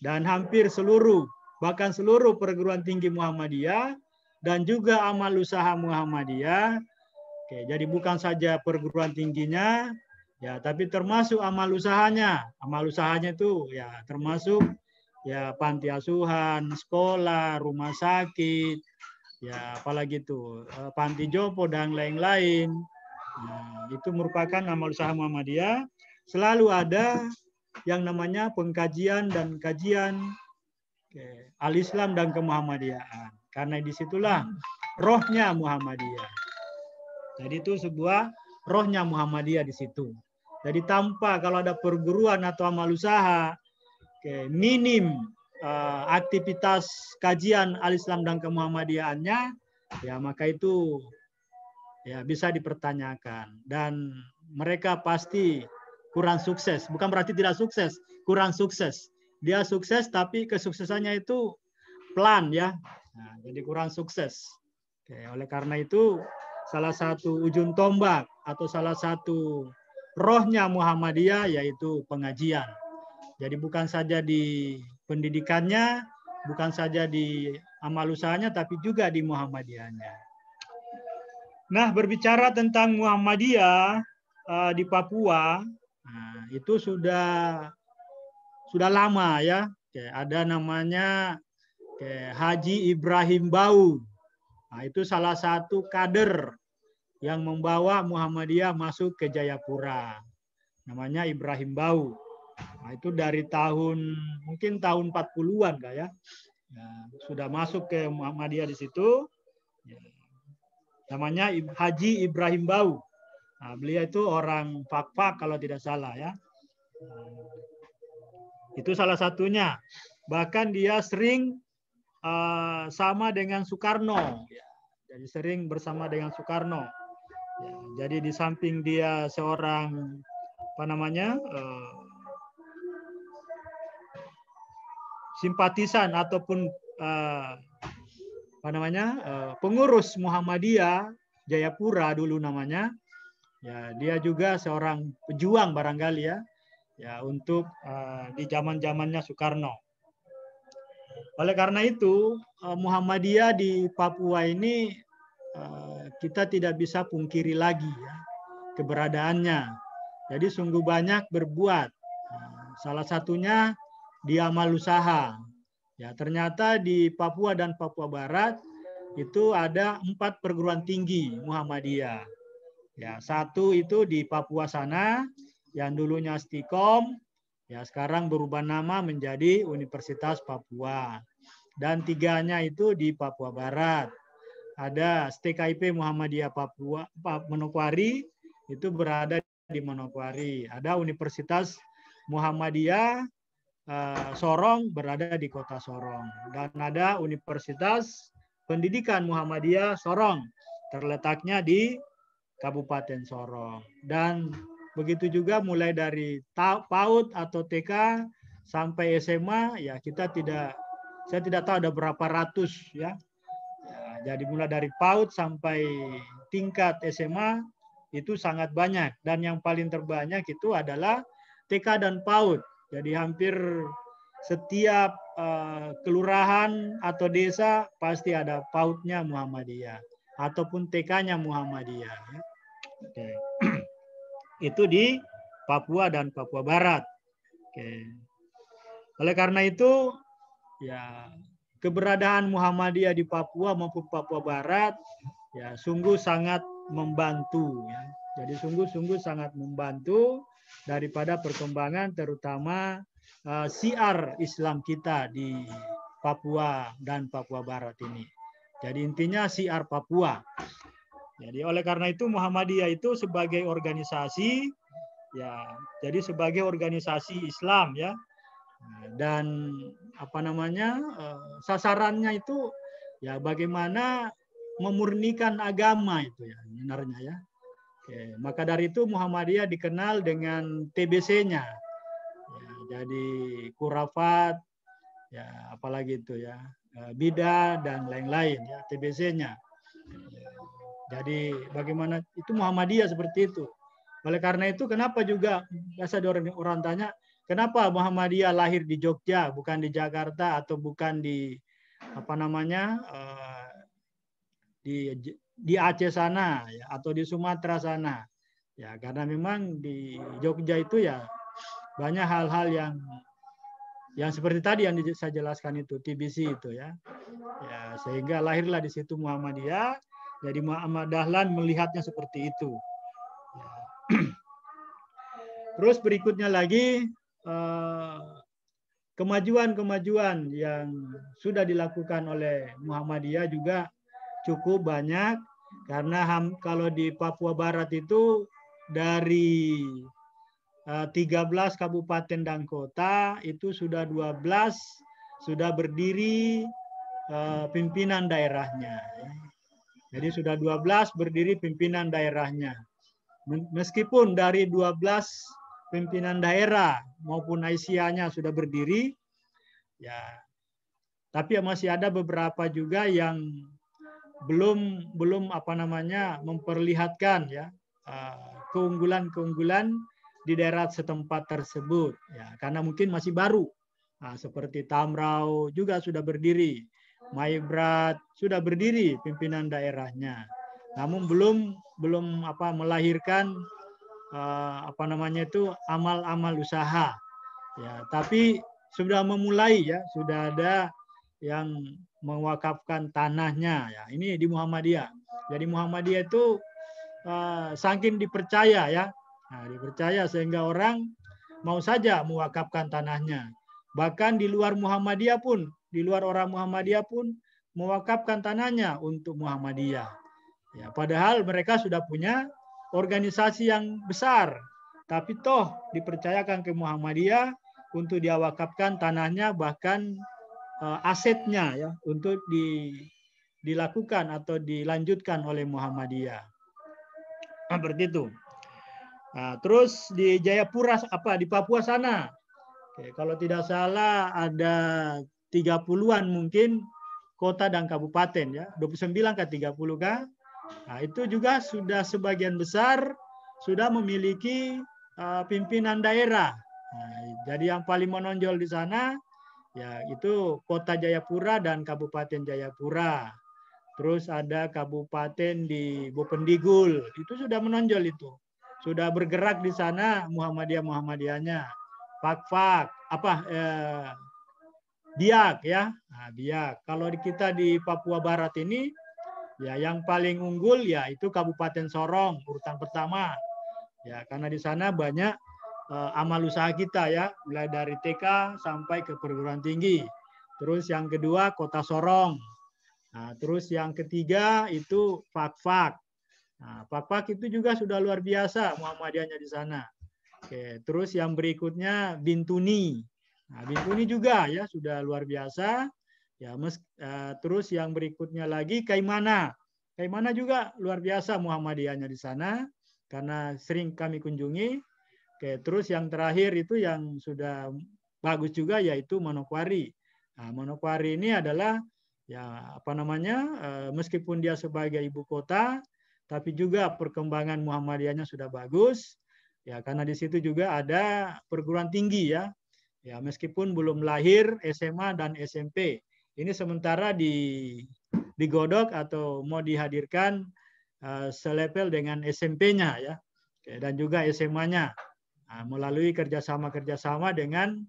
Dan hampir seluruh, bahkan seluruh perguruan tinggi Muhammadiyah dan juga amal usaha Muhammadiyah. Oke, jadi bukan saja perguruan tingginya ya, tapi termasuk amal usahanya. Amal usahanya itu ya termasuk ya panti asuhan, sekolah, rumah sakit, ya apalagi itu panti jompo dan lain-lain. Nah, itu merupakan amal usaha Muhammadiyah. Selalu ada yang namanya pengkajian dan kajian al-Islam dan kemuhammadiyaan. Karena disitulah rohnya Muhammadiyah. Jadi itu sebuah rohnya Muhammadiyah di situ. Jadi tanpa kalau ada perguruan atau amal usaha, minim aktivitas kajian al-Islam dan kemuhammadiyaannya, ya maka itu ya bisa dipertanyakan dan mereka pasti kurang sukses. Bukan berarti tidak sukses, kurang sukses. Dia sukses tapi kesuksesannya itu pelan ya. Nah, jadi kurang sukses. Oke, oleh karena itu salah satu ujung tombak atau salah satu rohnya Muhammadiyah yaitu pengajian. Jadi bukan saja di pendidikannya, bukan saja di amal usahanya, tapi juga di Muhammadiyahnya. Nah, berbicara tentang Muhammadiyah di Papua, nah, itu sudah lama ya. Ada namanya Haji Ibrahim Bau. Nah, itu salah satu kader yang membawa Muhammadiyah masuk ke Jayapura. Namanya Ibrahim Bau. Nah, itu dari mungkin tahun 40-an ya. Sudah masuk ke Muhammadiyah di situ. Namanya Haji Ibrahim Bau. Nah, beliau itu orang Fak-Fak kalau tidak salah ya. Itu salah satunya. Bahkan dia sering sama dengan Soekarno. Jadi sering bersama dengan Soekarno. Jadi di samping dia seorang simpatisan ataupun pengurus Muhammadiyah Jayapura dulu namanya. Ya, dia juga seorang pejuang barangkali ya. Ya, untuk di zaman-zamannya Soekarno. Oleh karena itu, Muhammadiyah di Papua ini kita tidak bisa pungkiri lagi ya, keberadaannya. Jadi sungguh banyak berbuat. Salah satunya di amal usaha. Ya, ternyata di Papua dan Papua Barat itu ada 4 perguruan tinggi Muhammadiyah. Ya, satu itu di Papua sana yang dulunya Stikom, ya sekarang berubah nama menjadi Universitas Papua. Dan 3-nya itu di Papua Barat. Ada STKIP Muhammadiyah Papua Manokwari, itu berada di Manokwari. Ada Universitas Muhammadiyah Sorong berada di kota Sorong. Dan ada Universitas Pendidikan Muhammadiyah Sorong terletaknya di Kabupaten Sorong. Dan begitu juga mulai dari PAUD atau TK sampai SMA ya saya tidak tahu ada berapa ratus ya. Jadi mulai dari PAUD sampai tingkat SMA itu sangat banyak dan yang paling terbanyak itu adalah TK dan PAUD. Jadi hampir setiap kelurahan atau desa pasti ada PAUD-nya Muhammadiyah ataupun TK-nya Muhammadiyah. Oke. Itu di Papua dan Papua Barat. Oke. Oleh karena itu, ya keberadaan Muhammadiyah di Papua maupun Papua Barat ya sungguh sangat membantu ya. Jadi sungguh sangat membantu daripada perkembangan terutama siar Islam kita di Papua dan Papua Barat ini. Jadi intinya siar Papua. Jadi oleh karena itu Muhammadiyah itu sebagai organisasi ya, jadi sebagai organisasi Islam ya. Dan apa namanya sasarannya itu ya bagaimana memurnikan agama itu ya sebenarnya ya. Oke, maka dari itu Muhammadiyah dikenal dengan TBC-nya. Ya, jadi Khurafat, ya apalagi itu ya bidah dan lain-lain ya TBC-nya. Jadi bagaimana itu Muhammadiyah seperti itu. Oleh karena itu kenapa juga biasa orang tanya kenapa Muhammadiyah lahir di Jogja bukan di Jakarta atau bukan di apa namanya di Aceh sana ya, atau di Sumatera sana ya karena memang di Jogja itu ya banyak hal-hal yang seperti tadi yang saya jelaskan itu TBC itu ya sehingga lahirlah di situ Muhammadiyah. Jadi Muhammad Dahlan melihatnya seperti itu ya. Terus berikutnya lagi kemajuan-kemajuan yang sudah dilakukan oleh Muhammadiyah juga cukup banyak karena kalau di Papua Barat itu dari 13 kabupaten dan kota itu sudah 12 sudah berdiri pimpinan daerahnya. Jadi sudah 12 berdiri pimpinan daerahnya. Meskipun dari 12 pimpinan daerah maupun Aisyahnya sudah berdiri, ya, tapi masih ada beberapa juga yang belum apa namanya memperlihatkan ya keunggulan di daerah setempat tersebut ya karena mungkin masih baru. Nah, seperti Tamrau juga sudah berdiri, Maibrat sudah berdiri pimpinan daerahnya. Namun belum apa melahirkan apa namanya itu amal-amal usaha. Ya, tapi sudah memulai ya, sudah ada yang mewakafkan tanahnya ya. Ini di Muhammadiyah. Jadi Muhammadiyah itu saking dipercaya ya. Nah, dipercaya sehingga orang mau saja mewakafkan tanahnya. Bahkan di luar Muhammadiyah pun, di luar orang Muhammadiyah pun mewakafkan tanahnya untuk Muhammadiyah. Ya, padahal mereka sudah punya organisasi yang besar, tapi toh dipercayakan ke Muhammadiyah untuk dia wakafkan tanahnya bahkan asetnya ya untuk dilakukan atau dilanjutkan oleh Muhammadiyah. Seperti itu. Nah, terus di Jayapura di Papua sana. Oke, kalau tidak salah ada 30-an mungkin kota dan kabupaten ya, 29 ke 30 kah? Nah, itu juga sudah sebagian besar sudah memiliki pimpinan daerah. Nah, jadi yang paling menonjol di sana ya itu Kota Jayapura dan Kabupaten Jayapura. Terus ada kabupaten di Bopendigul, itu sudah menonjol itu. Sudah bergerak di sana Muhammadiyahnya. Fak Biak ya. Nah, Biak. Kalau kita di Papua Barat ini ya yang paling unggul ya itu Kabupaten Sorong urutan pertama. Ya, karena di sana banyak amal usaha kita ya, mulai dari TK sampai ke perguruan tinggi. Terus yang kedua Kota Sorong. Nah, terus yang ketiga itu Fak. Nah, Fak itu juga sudah luar biasa Muhammadiyahnya di sana. Oke, terus yang berikutnya Bintuni. Nah, Bintuni juga ya sudah luar biasa. Ya, terus yang berikutnya lagi Kaimana. Kaimana juga luar biasa Muhammadiyahnya di sana karena sering kami kunjungi. Oke, terus yang terakhir itu yang sudah bagus juga yaitu Manokwari. Nah, Manokwari ini adalah ya apa namanya meskipun dia sebagai ibu kota tapi juga perkembangan Muhammadiyahnya sudah bagus ya karena di situ juga ada perguruan tinggi ya. Ya meskipun belum lahir SMA dan SMP. Ini sementara digodok atau mau dihadirkan selevel dengan SMP-nya ya. Dan juga SMA-nya. melalui kerjasama dengan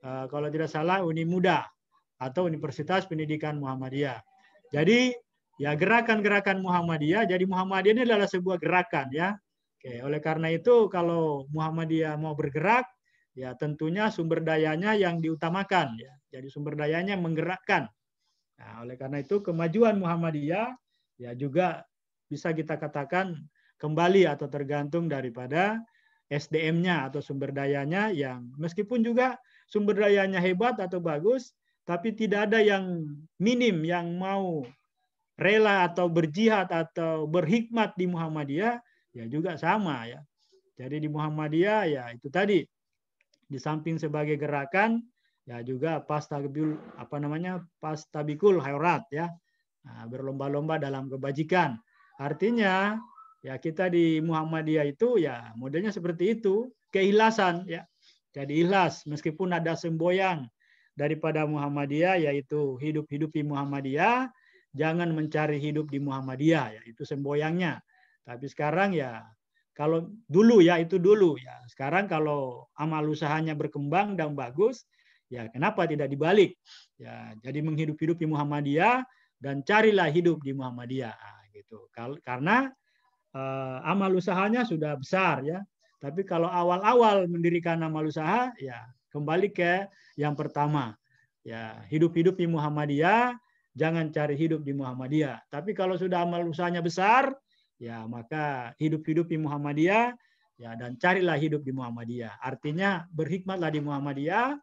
kalau tidak salah Uni Muda atau Universitas Pendidikan Muhammadiyah. Jadi ya gerakan-gerakan Muhammadiyah, jadi Muhammadiyah ini adalah sebuah gerakan ya. Oke, oleh karena itu kalau Muhammadiyah mau bergerak, ya tentunya sumber dayanya yang diutamakan ya. Jadi sumber dayanya menggerakkan. Nah, oleh karena itu kemajuan Muhammadiyah ya juga bisa kita katakan kembali atau tergantung daripada SDM-nya atau sumber dayanya yang meskipun juga sumber dayanya hebat atau bagus, tapi tidak ada yang minim yang mau rela atau berjihad atau berhikmat di Muhammadiyah, ya juga sama ya. Jadi di Muhammadiyah ya itu tadi di samping sebagai gerakan ya juga pastabikul khairat ya. Nah, berlomba-lomba dalam kebajikan. Artinya ya kita di Muhammadiyah itu ya modelnya seperti itu, keikhlasan ya. Jadi ikhlas meskipun ada semboyan daripada Muhammadiyah yaitu hidup-hidup di Muhammadiyah, jangan mencari hidup di Muhammadiyah ya, itu semboyangnya. Tapi sekarang ya kalau dulu ya itu dulu ya. Sekarang kalau amal usahanya berkembang dan bagus, ya kenapa tidak dibalik? Ya, jadi menghidup-hidup di Muhammadiyah dan carilah hidup di Muhammadiyah gitu. Karena amal usahanya sudah besar ya. Tapi kalau awal-awal mendirikan amal usaha ya kembali ke yang pertama. Ya, hidup-hidup di Muhammadiyah, jangan cari hidup di Muhammadiyah. Tapi kalau sudah amal usahanya besar, ya maka hidup-hidup di Muhammadiyah ya dan carilah hidup di Muhammadiyah. Artinya berhikmatlah di Muhammadiyah,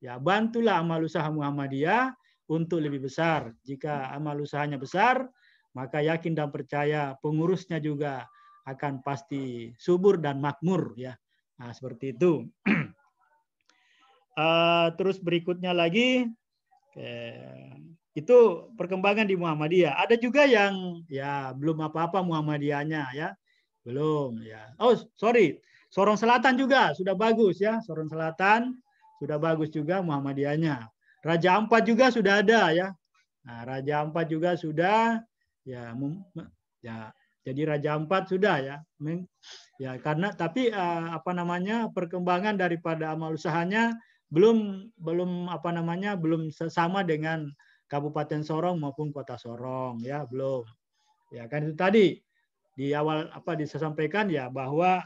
ya bantulah amal usaha Muhammadiyah untuk lebih besar. Jika amal usahanya besar, maka yakin dan percaya pengurusnya juga akan pasti subur dan makmur ya. Nah, seperti itu. Terus berikutnya lagi itu perkembangan di Muhammadiyah. Ada juga yang ya belum apa-apa Muhammadiyahnya ya. Belum ya. Oh, sorry. Sorong Selatan juga sudah bagus ya. Sorong Selatan sudah bagus juga Muhammadiyahnya. Raja Ampat juga sudah ada ya. Nah, Raja Ampat juga sudah ya jadi Raja Ampat sudah ya. Ya karena tapi perkembangan daripada amal usahanya belum sama dengan Kabupaten Sorong maupun Kota Sorong ya, belum. Ya kan itu tadi di awal saya sampaikan ya bahwa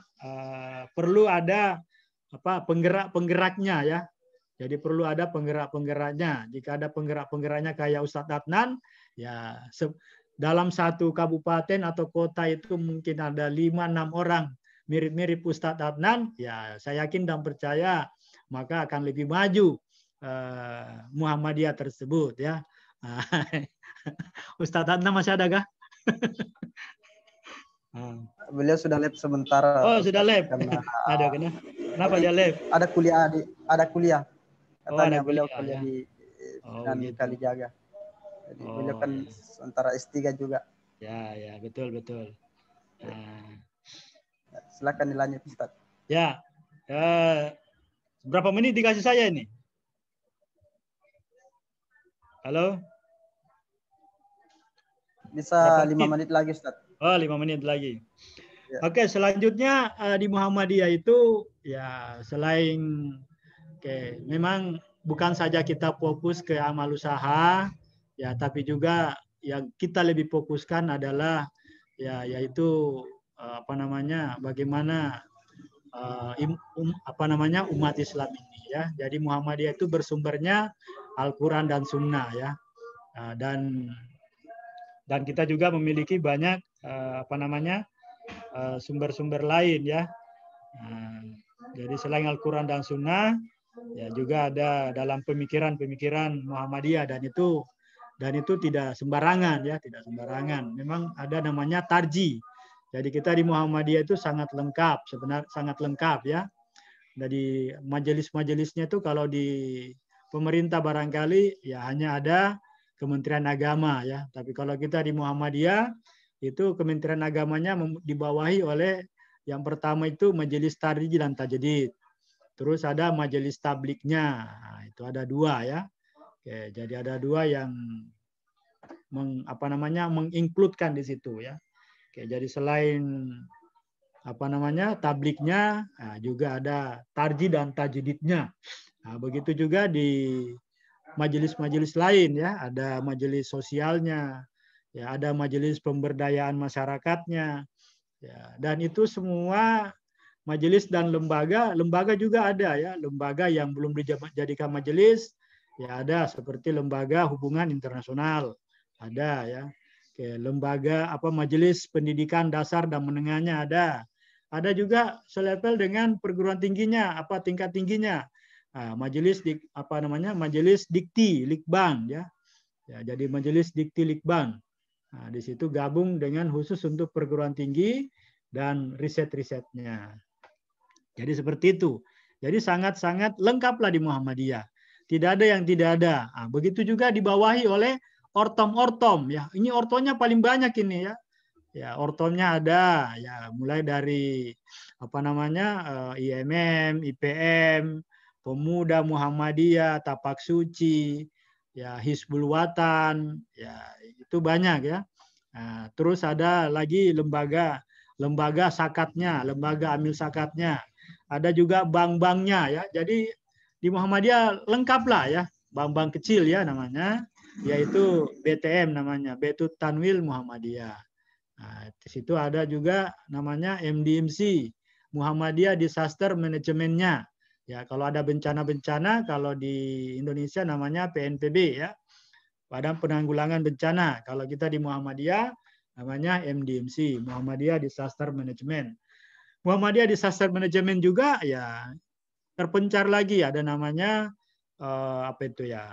perlu ada penggerak-penggeraknya ya. Jadi perlu ada penggerak-penggeraknya. Jika ada penggerak-penggeraknya kayak Ustadz Adnan ya dalam satu kabupaten atau kota itu mungkin ada 5-6 orang mirip-mirip Ustadz Adnan, ya saya yakin dan percaya maka akan lebih maju Muhammadiyah tersebut ya. Ustadz Adnan masih ada kah? Beliau sudah lab sebentar. Oh, sudah lab. Ada kenapa dia lab? Ada kuliah. Katanya ada beliau kuliah, kuliah di gitu. Kalijaga. Jadi beliau kan sementara S3 juga. Ya, betul. Silakan dilanjut Ustaz. Ya. Berapa menit dikasih saya ini? Halo? Bisa 5 menit lagi Ustaz. Oh, 5 menit lagi. Ya. Oke, selanjutnya di Muhammadiyah itu ya selain memang bukan saja kita fokus ke amal usaha ya, tapi juga yang kita lebih fokuskan adalah yaitu bagaimana umat Islam ini ya. Jadi Muhammadiyah itu bersumbernya Al-Qur'an dan Sunnah ya. Dan kita juga memiliki banyak sumber-sumber lain ya. Jadi selain Al-Qur'an dan Sunnah ya juga ada dalam pemikiran Muhammadiyah dan itu tidak sembarangan ya, tidak sembarangan. Memang ada namanya tarji. Jadi kita di Muhammadiyah itu sangat lengkap, sebenarnya sangat lengkap ya. Jadi majelis-majelisnya itu kalau di pemerintah barangkali ya hanya ada Kementerian Agama ya. Tapi kalau kita di Muhammadiyah itu Kementerian Agamanya dibawahi oleh yang pertama itu Majelis Tarji dan Tajdid. Terus ada Majelis Tabliknya. Nah, itu ada 2 ya. Oke, jadi ada 2 yang mengincludekan di situ ya. Oke, jadi selain tabliknya, juga ada tarji dan tajdidnya. Nah, begitu juga di majelis-majelis lain ya, ada majelis sosialnya, ya ada majelis pemberdayaan masyarakatnya, ya, dan itu semua majelis dan lembaga juga ada ya, lembaga yang belum dijadikan majelis, ya ada seperti lembaga hubungan internasional, ada ya, lembaga majelis pendidikan dasar dan menengahnya ada juga selevel dengan perguruan tingginya, tingkat tingginya. Nah, majelis dikti Likban ya. Ya, jadi majelis dikti Likban. Nah, di situ gabung dengan khusus untuk perguruan tinggi dan riset-risetnya. Jadi seperti itu. Jadi sangat-sangat lengkaplah di Muhammadiyah. Tidak ada yang tidak ada. Nah, begitu juga dibawahi oleh ortom-ortom ya. Ini ortomnya paling banyak ini ya. Ya, ortomnya ada ya, mulai dari IMM, IPM, Pemuda Muhammadiyah, Tapak Suci, ya Hizbul Watan, ya itu banyak ya. Nah, terus ada lagi lembaga sakatnya, lembaga amil sakatnya. Ada juga bank-banknya ya. Jadi di Muhammadiyah lengkap lah ya, bank-bank kecil ya namanya, yaitu BTM namanya, Betut Tanwil Muhammadiyah. Nah, di situ ada juga namanya MDMC, Muhammadiyah Disaster Managementnya. Ya, kalau ada bencana-bencana, kalau di Indonesia namanya PNPB ya, Badan Penanggulangan Bencana. Kalau kita di Muhammadiyah namanya MDMC, Muhammadiyah Disaster Management. Muhammadiyah Disaster Management juga ya terpencar lagi, ada namanya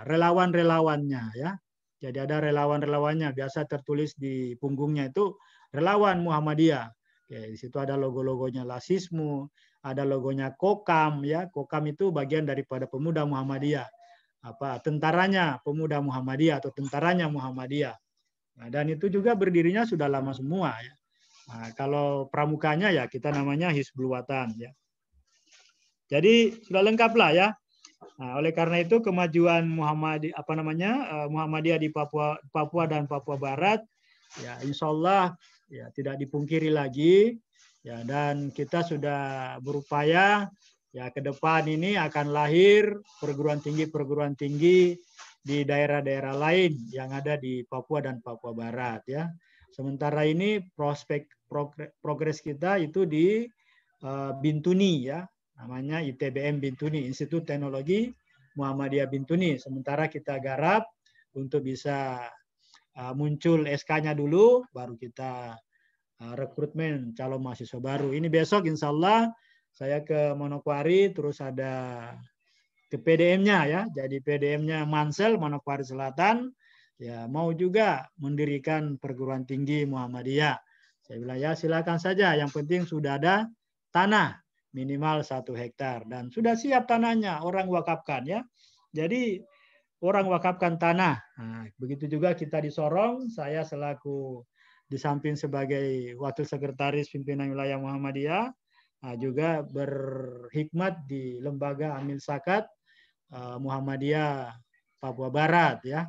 relawan-relawannya ya. Jadi ada relawan-relawannya, biasa tertulis di punggungnya itu relawan Muhammadiyah. Oke, di situ ada logo-logonya Lasismu, ada logonya Kokam ya. Kokam itu bagian daripada Pemuda Muhammadiyah. Tentaranya Pemuda Muhammadiyah atau tentaranya Muhammadiyah. Nah, dan itu juga berdirinya sudah lama semua ya. Nah, kalau pramukanya ya kita namanya Hizbul Watan ya. Jadi sudah lengkap lah ya. Nah, oleh karena itu kemajuan Muhammadiyah di Papua dan Papua Barat ya insya Allah ya tidak dipungkiri lagi ya, dan kita sudah berupaya ya ke depan ini akan lahir perguruan tinggi di daerah-daerah lain yang ada di Papua dan Papua Barat ya. Sementara ini progres kita itu di Bintuni ya. Namanya ITBM Bintuni, Institut Teknologi Muhammadiyah Bintuni. Sementara kita garap untuk bisa muncul SK-nya dulu, baru kita rekrutmen calon mahasiswa baru. Ini besok insya Allah saya ke Manokwari, terus ada ke PDM-nya ya. Jadi PDM-nya Mansel, Manokwari Selatan, ya mau juga mendirikan perguruan tinggi Muhammadiyah. Saya bilang ya silakan saja, yang penting sudah ada tanah minimal 1 hektar dan sudah siap tanahnya, orang wakafkan ya. Jadi orang wakafkan tanah. Nah, begitu juga kita di Sorong, saya selaku di samping sebagai wakil sekretaris pimpinan wilayah Muhammadiyah, juga berhikmat di lembaga Amil Sakat Muhammadiyah Papua Barat ya.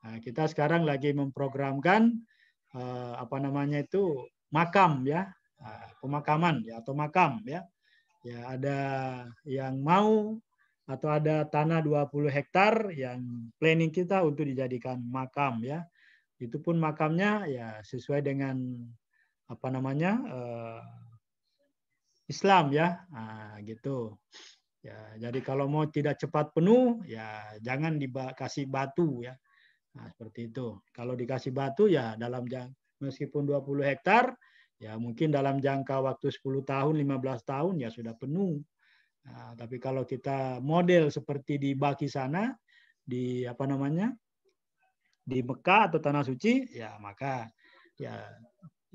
Nah, kita sekarang lagi memprogramkan makam ya, pemakaman ya atau makam ya. Ya ada yang mau atau ada tanah 20 hektar yang planning kita untuk dijadikan makam ya. Itu pun makamnya ya sesuai dengan Islam ya. Nah, gitu. Ya, jadi kalau mau tidak cepat penuh ya jangan dikasih batu ya. Nah, seperti itu. Kalau dikasih batu ya meskipun 20 hektar ya mungkin dalam jangka waktu 10 tahun, 15 tahun ya sudah penuh. Nah, tapi kalau kita model seperti di Baki sana, di di Mekah atau Tanah Suci, ya maka ya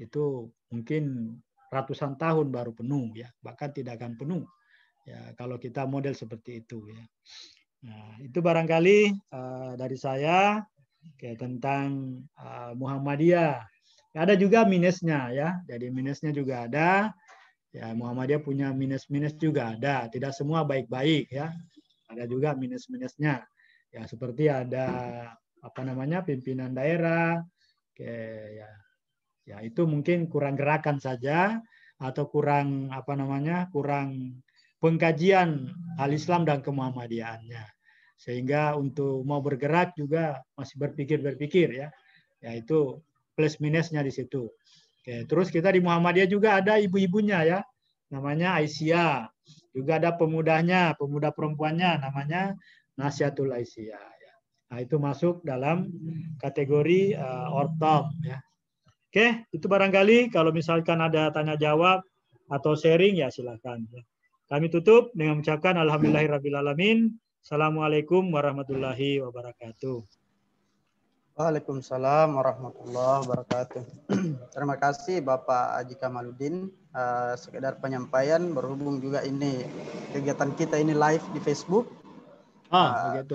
itu mungkin ratusan tahun baru penuh ya, bahkan tidak akan penuh. Ya kalau kita model seperti itu ya. Nah, itu barangkali dari saya tentang Muhammadiyah. Ada juga minusnya ya. Jadi minusnya juga ada. Ya Muhammadiyah punya minus-minus juga ada. Tidak semua baik-baik ya. Ada juga minus-minusnya. Ya seperti ada pimpinan daerah. Ya itu mungkin kurang gerakan saja. atau kurang kurang pengkajian al-Islam dan kemuhammadiyahannya. Sehingga untuk mau bergerak juga masih berpikir ya. Yaitu plus minusnya di situ. Oke, terus kita di Muhammadiyah juga ada ibu-ibunya ya. Namanya Aisyah. Juga ada pemudanya, pemuda perempuannya namanya Nasihatul Aisyah ya. Nah, itu masuk dalam kategori ortom ya. Oke, itu barangkali kalau misalkan ada tanya jawab atau sharing ya silakan. Kami tutup dengan mengucapkan alhamdulillahirrabbilalamin. Assalamualaikum warahmatullahi wabarakatuh. Waalaikumsalam warahmatullahi wabarakatuh. Terima kasih Bapak Haji Kamaluddin. Sekedar penyampaian berhubung juga ini kegiatan kita ini live di Facebook. Begitu.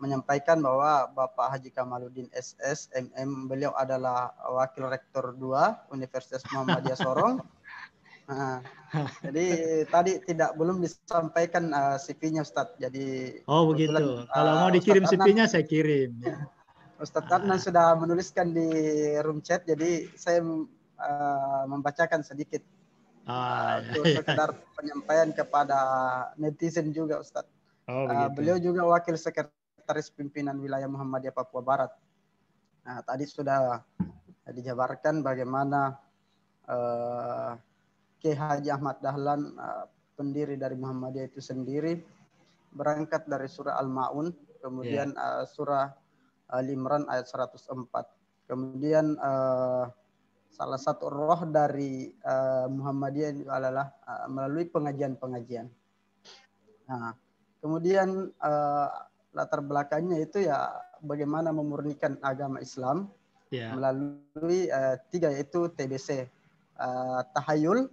Menyampaikan bahwa Bapak Haji Kamaluddin SS MM, beliau adalah Wakil Rektor 2 Universitas Muhammadiyah Sorong. Jadi tadi belum disampaikan CV-nya Ustadz. Jadi begitu. Kalau mau dikirim CV-nya saya kirim. Ya. Ustadz Adnan sudah menuliskan di room chat, jadi saya membacakan sedikit. Untuk sekedar penyampaian kepada netizen juga Ustadz. Beliau juga Wakil Sekretaris Pimpinan Wilayah Muhammadiyah Papua Barat. Nah, tadi sudah dijabarkan bagaimana Kiai Haji Ahmad Dahlan, pendiri dari Muhammadiyah itu sendiri, berangkat dari surah Al-Ma'un, kemudian surah Al-Imran ayat 104. Kemudian salah satu roh dari Muhammadiyah adalah melalui pengajian-pengajian. Nah, kemudian latar belakangnya itu ya bagaimana memurnikan agama Islam melalui 3, yaitu TBC, tahayul,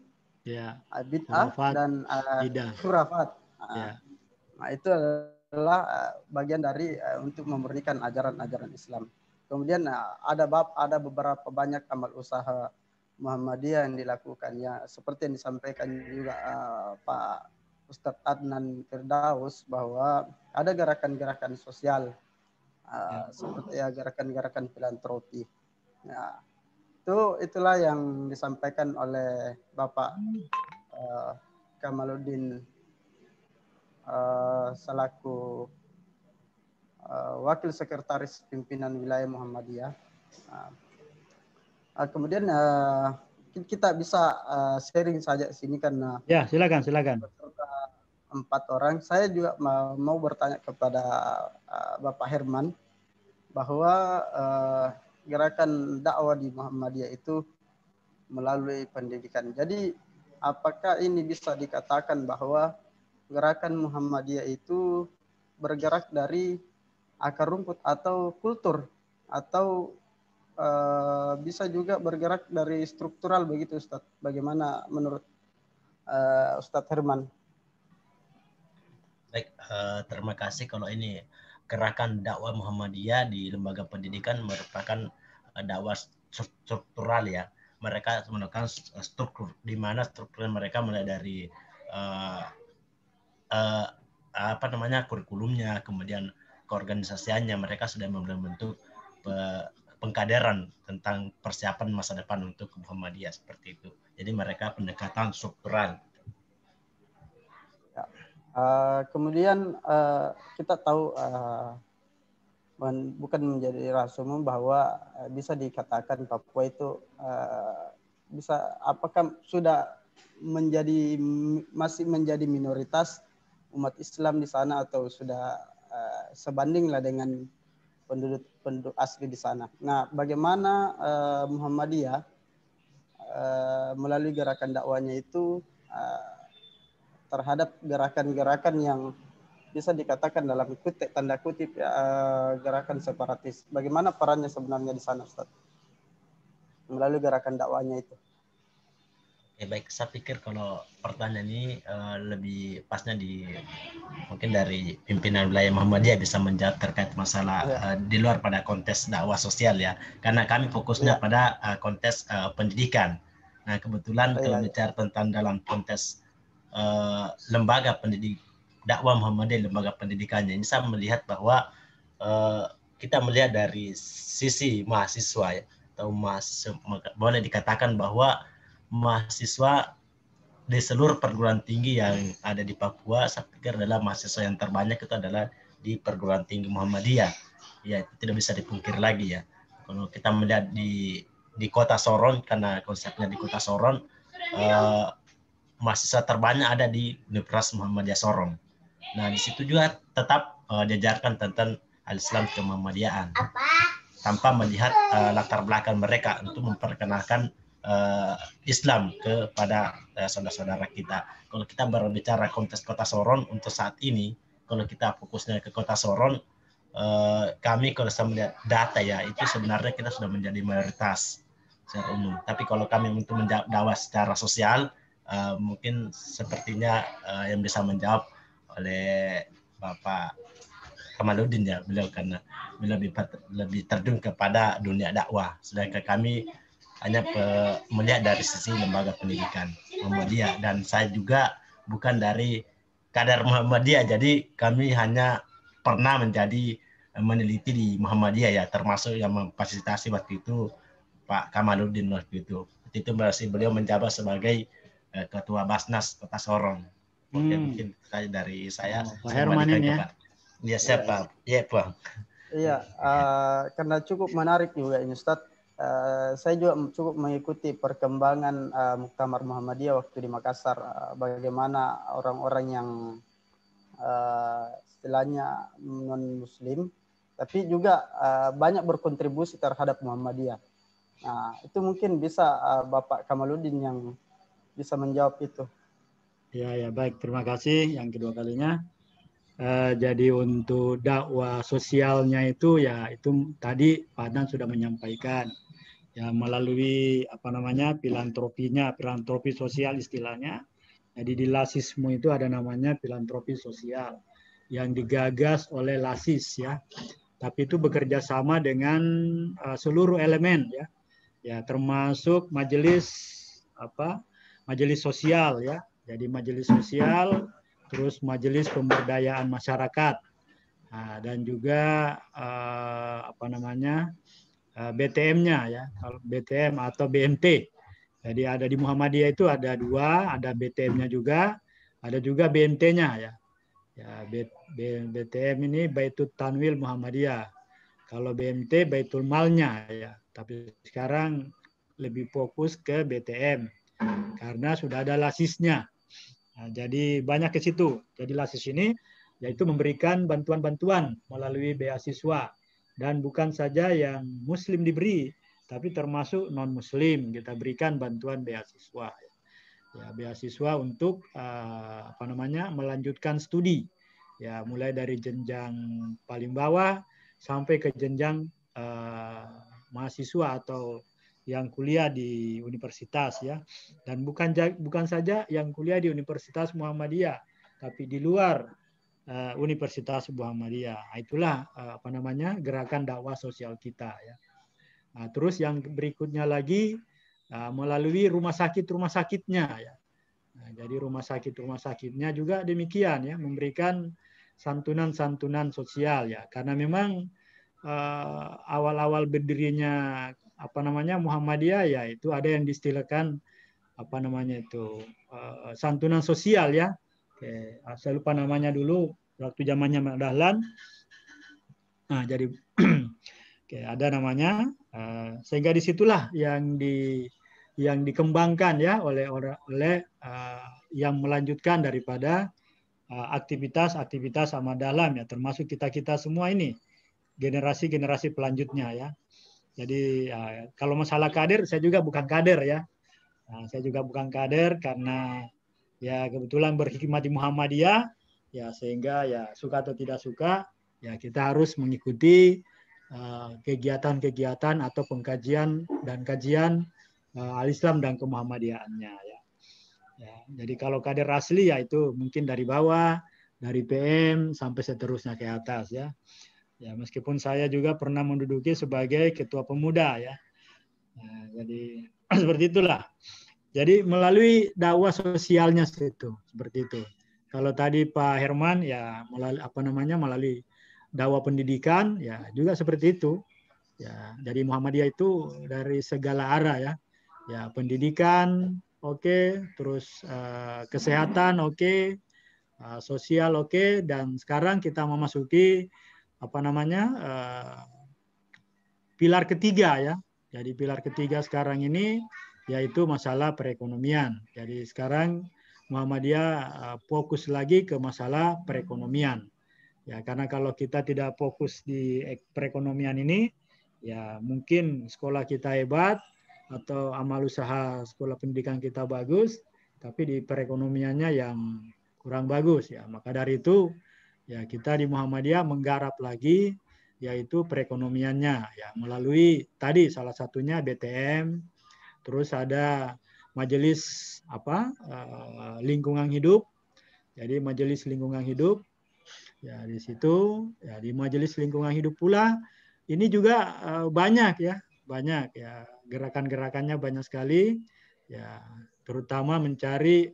bid'ah, dan khurafat. Nah, itu adalah bagian dari untuk memurnikan ajaran-ajaran Islam. Kemudian ada beberapa banyak amal usaha Muhammadiyah yang dilakukannya, seperti yang disampaikan juga Pak Ustadz Adnan Firdaus, bahwa ada gerakan-gerakan sosial seperti gerakan-gerakan filantropi. Nah, itulah yang disampaikan oleh Bapak Kamaluddin selaku Wakil Sekretaris Pimpinan Wilayah Muhammadiyah. Kemudian kita bisa sharing saja sini karena silakan. 4 orang. Saya juga mau bertanya kepada Bapak Herman bahwa gerakan dakwah di Muhammadiyah itu melalui pendidikan. Jadi apakah ini bisa dikatakan bahwa gerakan Muhammadiyah itu bergerak dari akar rumput atau kultur, atau bisa juga bergerak dari struktural begitu Ustadz? Bagaimana menurut Ustadz Herman? Baik, terima kasih. Kalau ini gerakan dakwah Muhammadiyah di lembaga pendidikan merupakan dakwah struktural ya. Mereka menggunakan struktur, di mana struktur mereka mulai dari kurikulumnya, kemudian keorganisasiannya. Mereka sudah membentuk pengkaderan tentang persiapan masa depan untuk Muhammadiyah seperti itu. Jadi mereka pendekatan struktural. Kemudian kita tahu bukan menjadi rahasia umum bahwa bisa dikatakan Papua itu apakah sudah masih menjadi minoritas umat Islam di sana, atau sudah sebanding lah dengan penduduk asli di sana. Nah, bagaimana Muhammadiyah melalui gerakan dakwahnya itu terhadap gerakan-gerakan yang bisa dikatakan dalam tanda kutip gerakan separatis. Bagaimana perannya sebenarnya di sana, Ustaz? Melalui gerakan dakwahnya itu. Baik, saya pikir kalau pertanyaan ini lebih pasnya mungkin dari pimpinan wilayah Muhammadiyah bisa menjawab terkait masalah di luar pada konteks dakwah sosial ya. Karena kami fokusnya pada konteks pendidikan. Nah, kebetulan kalau bicara tentang dalam konteks lembaga pendidik dakwah Muhammadiyah, lembaga pendidikannya ini, saya melihat bahwa kita melihat dari sisi mahasiswa ya, atau boleh dikatakan bahwa mahasiswa di seluruh perguruan tinggi yang ada di Papua, saya pikir adalah mahasiswa yang terbanyak itu adalah di perguruan tinggi Muhammadiyah. Ya, itu tidak bisa dipungkir lagi ya. Kalau kita melihat di kota Sorong, karena konsepnya di kota Sorong, mahasiswa terbanyak ada di Universitas Muhammadiyah Sorong. Nah, di situ juga tetap diajarkan tentang al-Islam ke-Muhammadiyaan tanpa melihat latar belakang mereka untuk memperkenalkan Islam kepada saudara-saudara kita. Kalau kita berbicara konteks kota Sorong untuk saat ini, kalau kita fokusnya ke kota Sorong, kami kalau saya melihat data ya, itu sebenarnya kita sudah menjadi mayoritas secara umum. Tapi kalau kami untuk menjawab dakwah secara sosial, mungkin sepertinya yang bisa menjawab oleh Bapak Kamaluddin ya, beliau karena beliau lebih terjun kepada dunia dakwah, sedangkan kami hanya melihat dari sisi lembaga pendidikan Muhammadiyah, dan saya juga bukan dari kadar Muhammadiyah, jadi kami hanya pernah menjadi meneliti di Muhammadiyah ya, termasuk yang memfasilitasi waktu itu Pak Kamaluddin waktu itu masih beliau menjabat sebagai Ketua Basnas Kota Sorong. Oke, mungkin dari saya. Pak Herman ini ya. Ya, siapa? Iya, Pak. Iya, karena cukup menarik juga ini Ustaz. Saya juga cukup mengikuti perkembangan Muktamar Muhammadiyah waktu di Makassar. Bagaimana orang-orang yang istilahnya non-Muslim, tapi juga banyak berkontribusi terhadap Muhammadiyah. Nah, itu mungkin bisa Bapak Kamaluddin yang bisa menjawab itu. Ya, baik. Terima kasih yang kedua kalinya. Jadi untuk dakwah sosialnya itu ya itu tadi Pak Adnan sudah menyampaikan ya melalui filantropi sosial istilahnya. Jadi di Lasismu itu ada namanya filantropi sosial yang digagas oleh Lasis ya. Tapi itu bekerja sama dengan seluruh elemen ya. Ya termasuk majelis sosial ya. Jadi majelis sosial, terus majelis pemberdayaan masyarakat, dan juga BTM-nya ya, kalau BTM atau BMT. Jadi ada di Muhammadiyah itu ada dua, ada BTM-nya juga, ada juga BMT-nya ya. Ya BTM ini Baitul Tanwil Muhammadiyah. Kalau BMT Baitul Malnya ya. Tapi sekarang lebih fokus ke BTM karena sudah ada lasisnya. Nah, jadi banyak ke situ. Jadi Lasis ini yaitu memberikan bantuan-bantuan melalui beasiswa, dan bukan saja yang Muslim diberi, tapi termasuk non-Muslim kita berikan bantuan beasiswa. Ya, beasiswa untuk melanjutkan studi. Ya, mulai dari jenjang paling bawah sampai ke jenjang mahasiswa atau yang kuliah di universitas ya, dan bukan saja yang kuliah di Universitas Muhammadiyah, tapi di luar Universitas Muhammadiyah. Itulah gerakan dakwah sosial kita ya. Nah, terus yang berikutnya lagi melalui rumah sakitnya ya. Nah, jadi rumah sakitnya juga demikian ya, memberikan santunan sosial ya, karena memang awal-awal berdirinya Muhammadiyah ya itu ada yang diistilahkan santunan sosial ya. Oke, saya lupa namanya dulu waktu zamannya Mak Dahlan. Nah, jadi oke, ada namanya, sehingga disitulah yang dikembangkan ya oleh yang melanjutkan daripada aktivitas Ahmad Dahlan ya, termasuk kita semua ini generasi pelanjutnya ya. Jadi kalau masalah kader, saya juga bukan kader ya. Nah, saya juga bukan kader karena ya kebetulan berkhidmat di Muhammadiyah ya, sehingga ya suka atau tidak suka ya kita harus mengikuti kegiatan-kegiatan atau pengkajian dan kajian al-Islam dan kemuhammadiyahannya ya. Ya. Jadi kalau kader asli ya itu mungkin dari bawah, dari PM sampai seterusnya ke atas ya. Ya, meskipun saya juga pernah menduduki sebagai ketua pemuda ya. Nah, jadi seperti itulah. Jadi melalui dakwah sosialnya seperti itu. Kalau tadi Pak Herman ya melalui dakwah pendidikan ya juga seperti itu. Ya, dari Muhammadiyah itu dari segala arah ya. Ya, pendidikan oke, terus kesehatan oke, sosial oke, dan sekarang kita memasuki apa namanya pilar ketiga ya. Jadi pilar ketiga sekarang ini yaitu masalah perekonomian. Jadi sekarang Muhammadiyah fokus lagi ke masalah perekonomian. Ya, karena kalau kita tidak fokus di perekonomian ini, ya mungkin sekolah kita hebat atau amal usaha sekolah pendidikan kita bagus, tapi di perekonomiannya yang kurang bagus ya. Maka dari itu ya kita di Muhammadiyah menggarap lagi yaitu perekonomiannya ya melalui tadi salah satunya BTM, terus ada majelis lingkungan hidup. Jadi majelis lingkungan hidup ya di situ ya di majelis lingkungan hidup pula ini juga banyak ya gerakan-gerakannya banyak sekali ya terutama mencari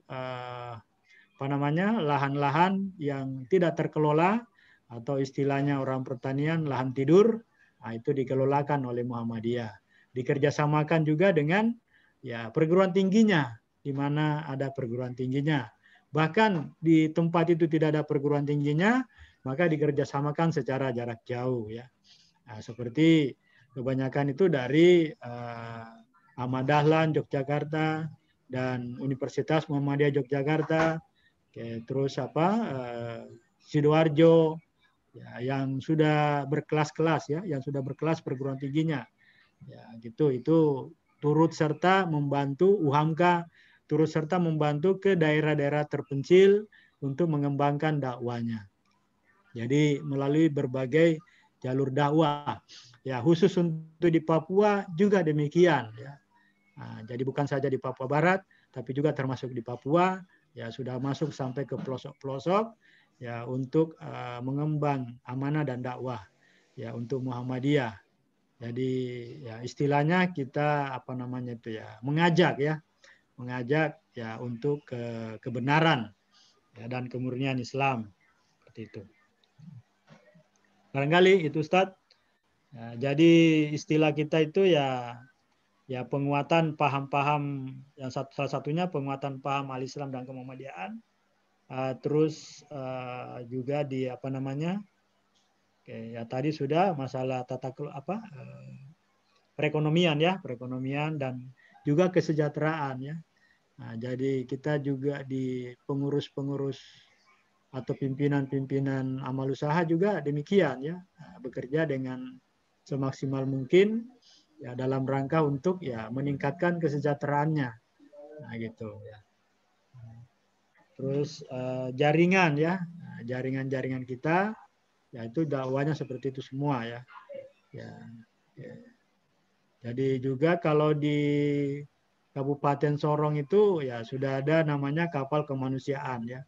lahan-lahan yang tidak terkelola atau istilahnya orang pertanian lahan tidur, nah itu dikelolakan oleh Muhammadiyah. Dikerjasamakan juga dengan ya perguruan tingginya, di mana ada perguruan tingginya. Bahkan di tempat itu tidak ada perguruan tingginya, maka dikerjasamakan secara jarak jauh ya. Nah, seperti kebanyakan itu dari Ahmad Dahlan Yogyakarta dan Universitas Muhammadiyah Yogyakarta, terus Sidoarjo ya, yang sudah berkelas-kelas ya, yang sudah berkelas perguruan tingginya. Ya, gitu itu turut serta membantu UHAMKA, turut serta membantu ke daerah-daerah terpencil untuk mengembangkan dakwanya. Jadi melalui berbagai jalur dakwah. Ya, khusus untuk di Papua juga demikian ya. Nah, jadi bukan saja di Papua Barat, tapi juga termasuk di Papua ya sudah masuk sampai ke pelosok-pelosok ya untuk mengembang amanah dan dakwah ya untuk Muhammadiyah. Jadi ya istilahnya kita mengajak ya untuk kebenaran ya, dan kemurnian Islam seperti itu. Barangkali itu Ustadz. Ya, jadi istilah kita itu ya penguatan paham-paham yang salah satunya penguatan paham al-Islam dan kemuhammadiyaan. Terus juga di ya tadi sudah masalah perekonomian dan juga kesejahteraan ya. Nah, jadi kita juga di pengurus-pengurus atau pimpinan-pimpinan amal usaha juga demikian ya, bekerja dengan semaksimal mungkin ya dalam rangka untuk ya meningkatkan kesejahteraannya. Nah, gitu ya. Terus jaringan ya, jaringan-jaringan kita ya itu dakwanya seperti itu semua ya. Ya. Jadi juga kalau di Kabupaten Sorong itu ya sudah ada namanya kapal kemanusiaan ya.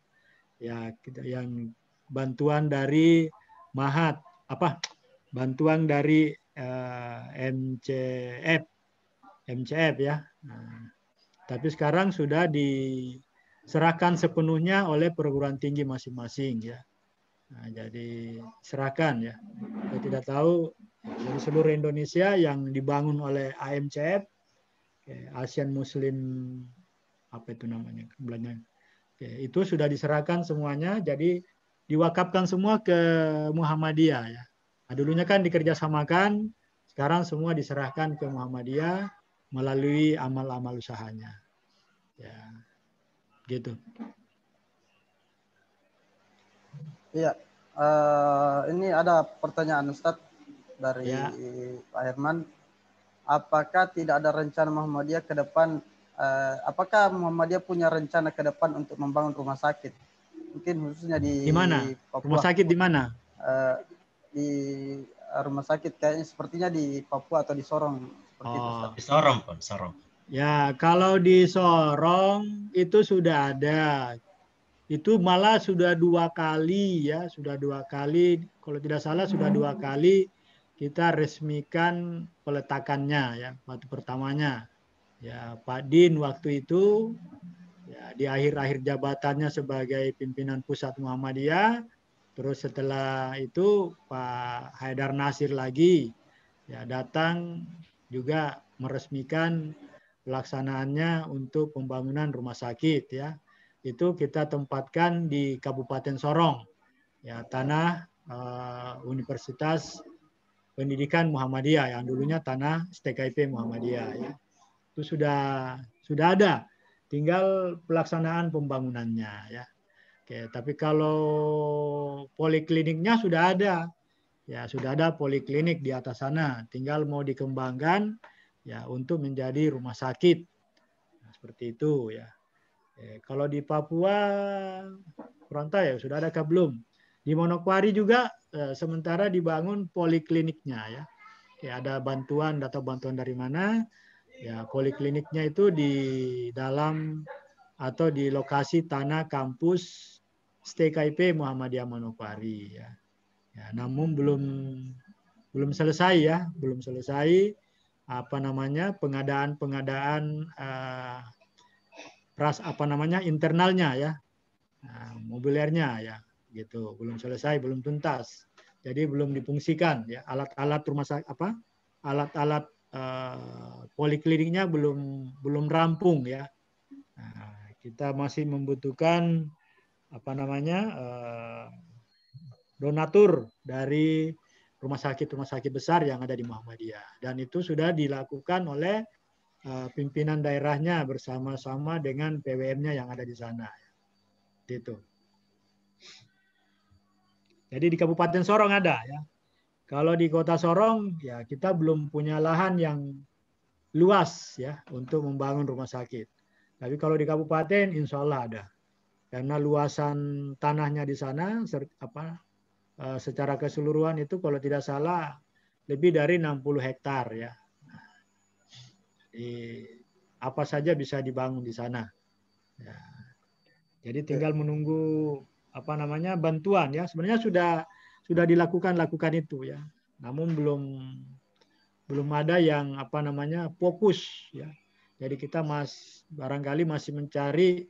Ya yang bantuan dari Mahat bantuan dari MCF ya. Nah, tapi sekarang sudah diserahkan sepenuhnya oleh perguruan tinggi masing-masing ya. Nah, jadi serahkan ya. Saya tidak tahu dari seluruh Indonesia yang dibangun oleh AMCF, Asian Muslim itu sudah diserahkan semuanya, jadi diwakafkan semua ke Muhammadiyah ya. Nah, dulunya kan dikerjasamakan, sekarang semua diserahkan ke Muhammadiyah melalui amal-amal usahanya. Ya, gitu. Iya, ini ada pertanyaan Ustadz dari Pak Herman. Apakah tidak ada rencana Muhammadiyah ke depan? Apakah Muhammadiyah punya rencana ke depan untuk membangun rumah sakit? Mungkin khususnya di mana? Papua. Rumah sakit di mana? Di rumah sakit kayaknya sepertinya di Papua atau di Sorong. Seperti itu, Ustadz. Di Sorong, Pak. Sorong. Ya, kalau di Sorong itu sudah ada. Itu malah sudah 2 kali ya, sudah 2 kali, kalau tidak salah sudah 2 kali kita resmikan peletakannya ya, waktu pertamanya. Ya, Pak Din waktu itu ya di akhir-akhir jabatannya sebagai pimpinan pusat Muhammadiyah, terus setelah itu Pak Haidar Nasir lagi ya datang juga meresmikan pelaksanaannya untuk pembangunan rumah sakit ya. Itu kita tempatkan di Kabupaten Sorong. Ya, tanah Universitas Pendidikan Muhammadiyah yang dulunya tanah STKIP Muhammadiyah ya. Itu sudah ada. Tinggal pelaksanaan pembangunannya ya. Oke, tapi kalau polikliniknya sudah ada. Ya, sudah ada poliklinik di atas sana. Tinggal mau dikembangkan ya untuk menjadi rumah sakit. Nah, seperti itu ya. Kalau di Papua kurang tahu ya sudah adakah belum. Di Manokwari juga sementara dibangun polikliniknya ya. Ada bantuan atau bantuan dari mana? Ya, polikliniknya itu di dalam atau di lokasi tanah kampus STKIP Muhammadiyah Manokwari ya. Ya, namun belum selesai ya, belum selesai apa namanya pengadaan internalnya ya, mobiliernya ya, gitu, belum selesai, belum tuntas, jadi belum difungsikan ya, alat-alat rumah sakit alat-alat polikliniknya belum rampung ya. Nah, kita masih membutuhkan donatur dari rumah sakit besar yang ada di Muhammadiyah, dan itu sudah dilakukan oleh pimpinan daerahnya bersama-sama dengan PWM-nya yang ada di sana. Itu. Jadi di Kabupaten Sorong ada ya. Kalau di Kota Sorong ya kita belum punya lahan yang luas ya untuk membangun rumah sakit. Tapi kalau di kabupaten insya Allah ada. Karena luasan tanahnya di sana secara keseluruhan itu kalau tidak salah lebih dari 60 hektar ya. Apa saja bisa dibangun di sana. Ya. Jadi tinggal menunggu bantuan ya. Sebenarnya sudah dilakukan itu ya. Namun belum ada yang fokus ya. Jadi kita barangkali masih mencari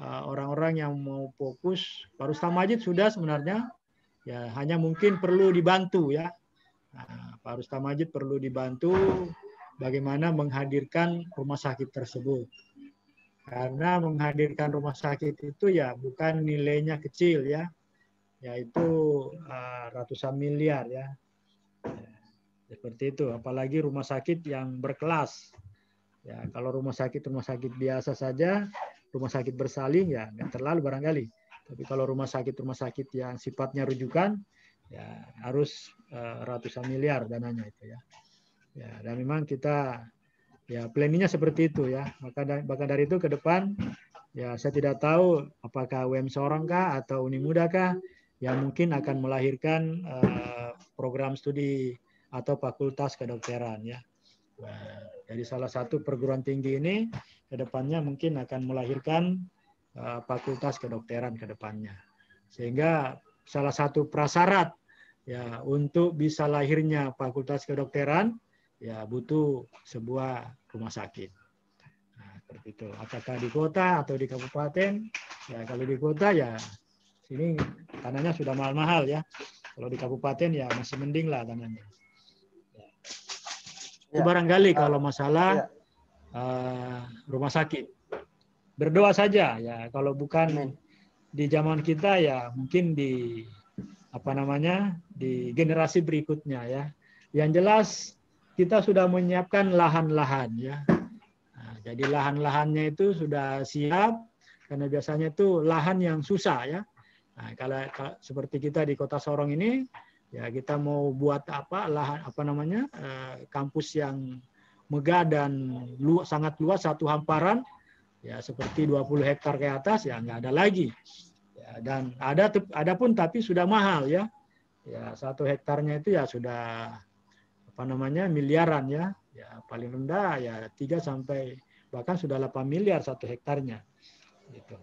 orang-orang yang mau fokus. Pak Rustam Majid sudah sebenarnya ya, hanya mungkin perlu dibantu ya. Nah, Pak Rustam Majid perlu dibantu bagaimana menghadirkan rumah sakit tersebut. Karena menghadirkan rumah sakit itu ya bukan nilainya kecil ya. Yaitu ratusan miliar ya. Seperti itu, apalagi rumah sakit yang berkelas. Ya, kalau rumah sakit biasa saja, rumah sakit bersalin ya nggak terlalu barangkali. Tapi kalau rumah sakit yang sifatnya rujukan, ya harus ratusan miliar dananya itu ya. Ya, dan memang kita ya planningnya seperti itu ya. Maka dari itu ke depan ya saya tidak tahu apakah UM Sorong kah atau Uni Muda kah yang mungkin akan melahirkan program studi atau fakultas kedokteran ya. Nah, dari salah satu perguruan tinggi ini ke depannya mungkin akan melahirkan fakultas kedokteran ke depannya. Sehingga salah satu prasyarat ya untuk bisa lahirnya fakultas kedokteran ya butuh sebuah rumah sakit. Nah, seperti itu. Apakah di kota atau di kabupaten? Ya kalau di kota ya sini tanahnya sudah mahal-mahal ya. Kalau di kabupaten ya masih mending lah tanahnya. Itu barangkali kalau masalah rumah sakit. Berdoa saja ya, kalau bukan di zaman kita ya mungkin di di generasi berikutnya ya. Yang jelas kita sudah menyiapkan lahan-lahan ya. Nah, jadi lahan-lahannya itu sudah siap karena biasanya itu lahan yang susah ya. Nah, kalau seperti kita di Kota Sorong ini ya kita mau buat kampus yang megah dan sangat luas satu hamparan ya seperti 20 hektar ke atas ya nggak ada lagi ya, dan ada pun tapi sudah mahal ya 1 hektarnya itu ya sudah miliaran ya paling rendah ya 3 sampai bahkan sudah 8 miliar 1 hektarnya gitu.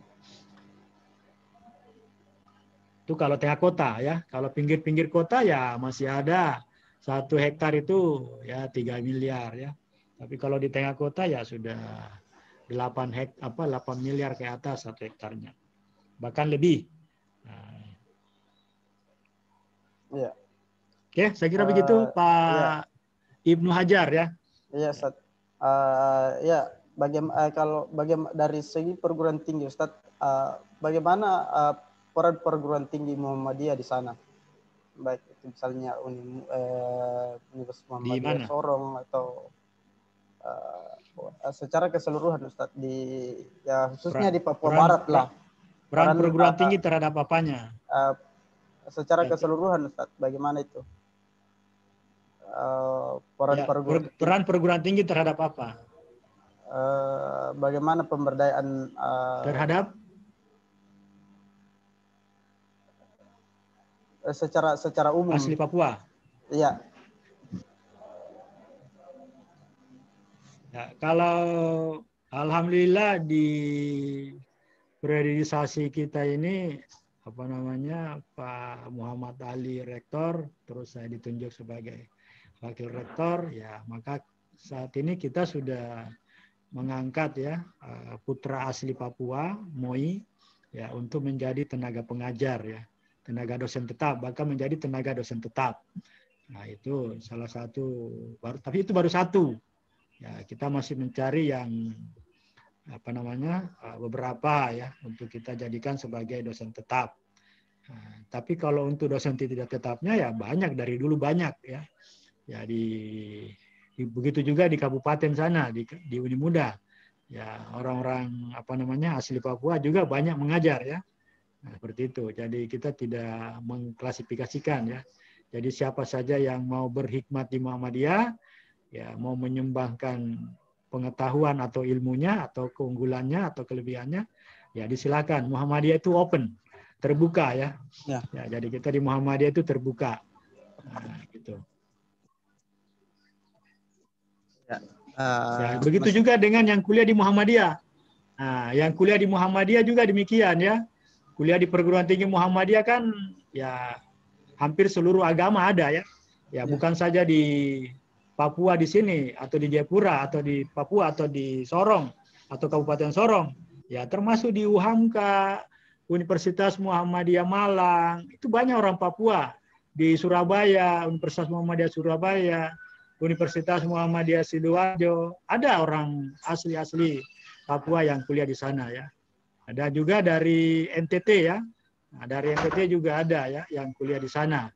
Itu kalau tengah kota ya. Kalau pinggir-pinggir kota ya masih ada 1 hektar itu ya 3 miliar ya. Tapi kalau di tengah kota ya sudah 8 miliar ke atas 1 hektarnya. Bahkan lebih. Nah. Iya. Oke, saya kira begitu Pak Iya. Ibnu Hajar ya. Iya, Ustaz. Ya, dari segi perguruan tinggi Ustadz, bagaimana peran perguruan tinggi Muhammadiyah di sana? Baik itu misalnya Universitas Di Muhammadiyah mana? Sorong atau secara keseluruhan Ustadz khususnya di Papua Barat lah. Peran perguruan tinggi terhadap apanya? Secara Ya, keseluruhan Ustadz, bagaimana itu? Peran perguruan tinggi terhadap apa? Bagaimana pemberdayaan terhadap secara umum asli Papua? Iya. Ya, kalau alhamdulillah di priorisasi kita ini Pak Muhammad Ali rektor, terus saya ditunjuk sebagai wakil rektor, ya maka saat ini kita sudah mengangkat ya putra asli Papua, Moi, ya untuk menjadi tenaga pengajar ya, tenaga dosen tetap, bahkan menjadi tenaga dosen tetap. Nah itu salah satu, tapi itu baru satu. Ya kita masih mencari yang beberapa ya untuk kita jadikan sebagai dosen tetap. Nah, tapi kalau untuk dosen tidak tetapnya ya banyak, dari dulu banyak ya. Ya begitu juga di kabupaten sana di Unimuda. Ya orang-orang asli Papua juga banyak mengajar ya. Nah, seperti itu. Jadi kita tidak mengklasifikasikan ya. Jadi siapa saja yang mau berhikmat di Muhammadiyah, ya mau menyumbangkan pengetahuan atau ilmunya atau keunggulannya atau kelebihannya, ya disilakan. Muhammadiyah itu open, terbuka ya. Ya, jadi kita di Muhammadiyah itu terbuka. Nah, gitu. Ya, begitu juga dengan yang kuliah di Muhammadiyah. Nah, yang kuliah di Muhammadiyah juga demikian ya. Kuliah di perguruan tinggi Muhammadiyah kan ya hampir seluruh agama ada ya. Ya bukan saja di Papua di sini atau di Jayapura atau di Papua atau di Sorong atau Kabupaten Sorong. Ya termasuk di UHAMKA, Universitas Muhammadiyah Malang, itu banyak orang Papua. Di Surabaya, Universitas Muhammadiyah Surabaya, Universitas Muhammadiyah Sidoarjo, ada orang asli-asli Papua yang kuliah di sana ya. Ada juga dari NTT ya. Nah, dari NTT juga ada ya yang kuliah di sana.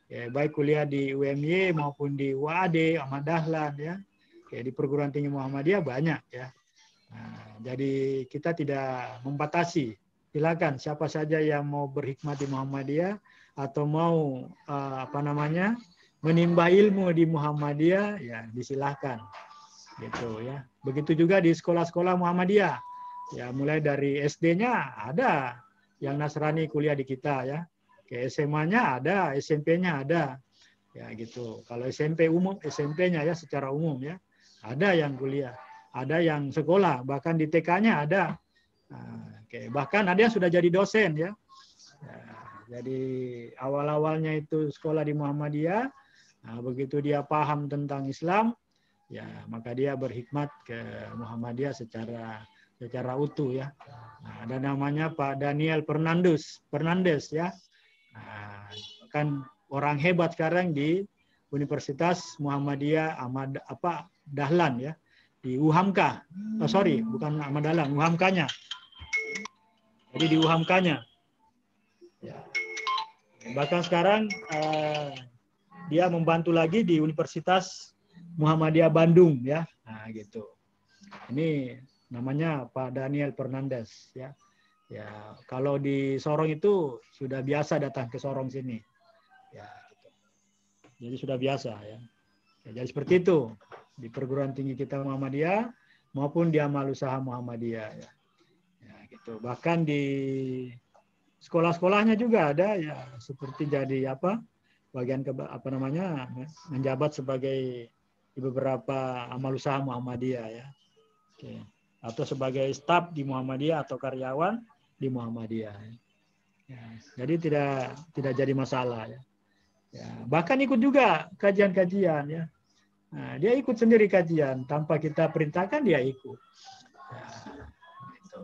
Ya, baik kuliah di UMY maupun di UAD, Ahmad Dahlan ya. Ya, di perguruan tinggi Muhammadiyah banyak ya. Nah, jadi kita tidak membatasi. Silakan siapa saja yang mau berhikmat di Muhammadiyah atau mau menimba ilmu di Muhammadiyah, ya disilahkan. Gitu ya. Begitu juga di sekolah-sekolah Muhammadiyah. Ya, mulai dari SD-nya ada yang Nasrani kuliah di kita ya. Ke SMA-nya ada, SMP-nya ada. Ya gitu. Kalau SMP umum, SMP-nya ya secara umum ya. Ada yang kuliah, ada yang sekolah, bahkan di TK-nya ada. Nah, bahkan ada yang sudah jadi dosen ya. Ya, jadi awal-awalnya itu sekolah di Muhammadiyah. Nah, begitu dia paham tentang Islam, ya maka dia berhikmat ke Muhammadiyah secara utuh ya. Nah, ada namanya Pak Daniel Fernandes ya. Nah, kan orang hebat sekarang di Universitas Muhammadiyah Dahlan ya, di UHAMKA. Bukan Ahmad Dahlan, UHAMKA-nya. Jadi di UHAMKA-nya. Ya. Bahkan sekarang dia membantu lagi di Universitas Muhammadiyah Bandung ya. Nah, gitu. Ini namanya Pak Daniel Fernandes ya. Ya, kalau di Sorong itu sudah biasa datang ke Sorong sini. Ya, gitu. Jadi sudah biasa ya. Jadi seperti itu di perguruan tinggi kita Muhammadiyah maupun di amal usaha Muhammadiyah ya. Ya, gitu. Bahkan di sekolah-sekolahnya juga ada ya, seperti jadi menjabat sebagai di beberapa amal usaha Muhammadiyah ya. Oke. Atau sebagai staf di Muhammadiyah atau karyawan di Muhammadiyah. Ya, jadi tidak jadi masalah ya. Ya, bahkan ikut juga kajian-kajian ya. Nah, dia ikut sendiri kajian tanpa kita perintahkan, dia ikut. Ya, gitu.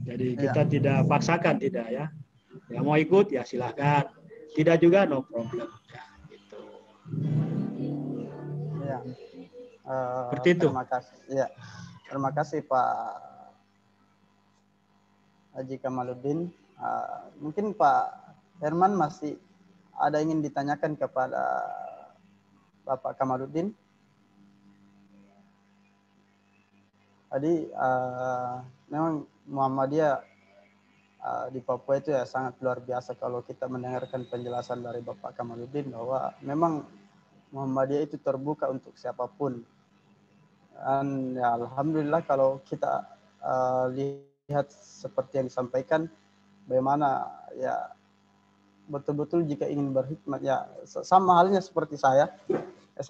Jadi kita tidak paksakan, tidak ya. Yang mau ikut ya silahkan. Tidak juga no problem. Ya, gitu. Ya. Seperti itu. Terima kasih. Ya, terima kasih Pak Haji Kamaluddin. Mungkin Pak Herman masih ada ingin ditanyakan kepada Bapak Kamaluddin. Tadi memang Muhammadiyah di Papua itu ya sangat luar biasa kalau kita mendengarkan penjelasan dari Bapak Kamaluddin bahwa memang Muhammadiyah itu terbuka untuk siapapun. Dan ya, alhamdulillah kalau kita lihat seperti yang disampaikan, bagaimana ya betul-betul jika ingin berhikmat ya sama halnya seperti saya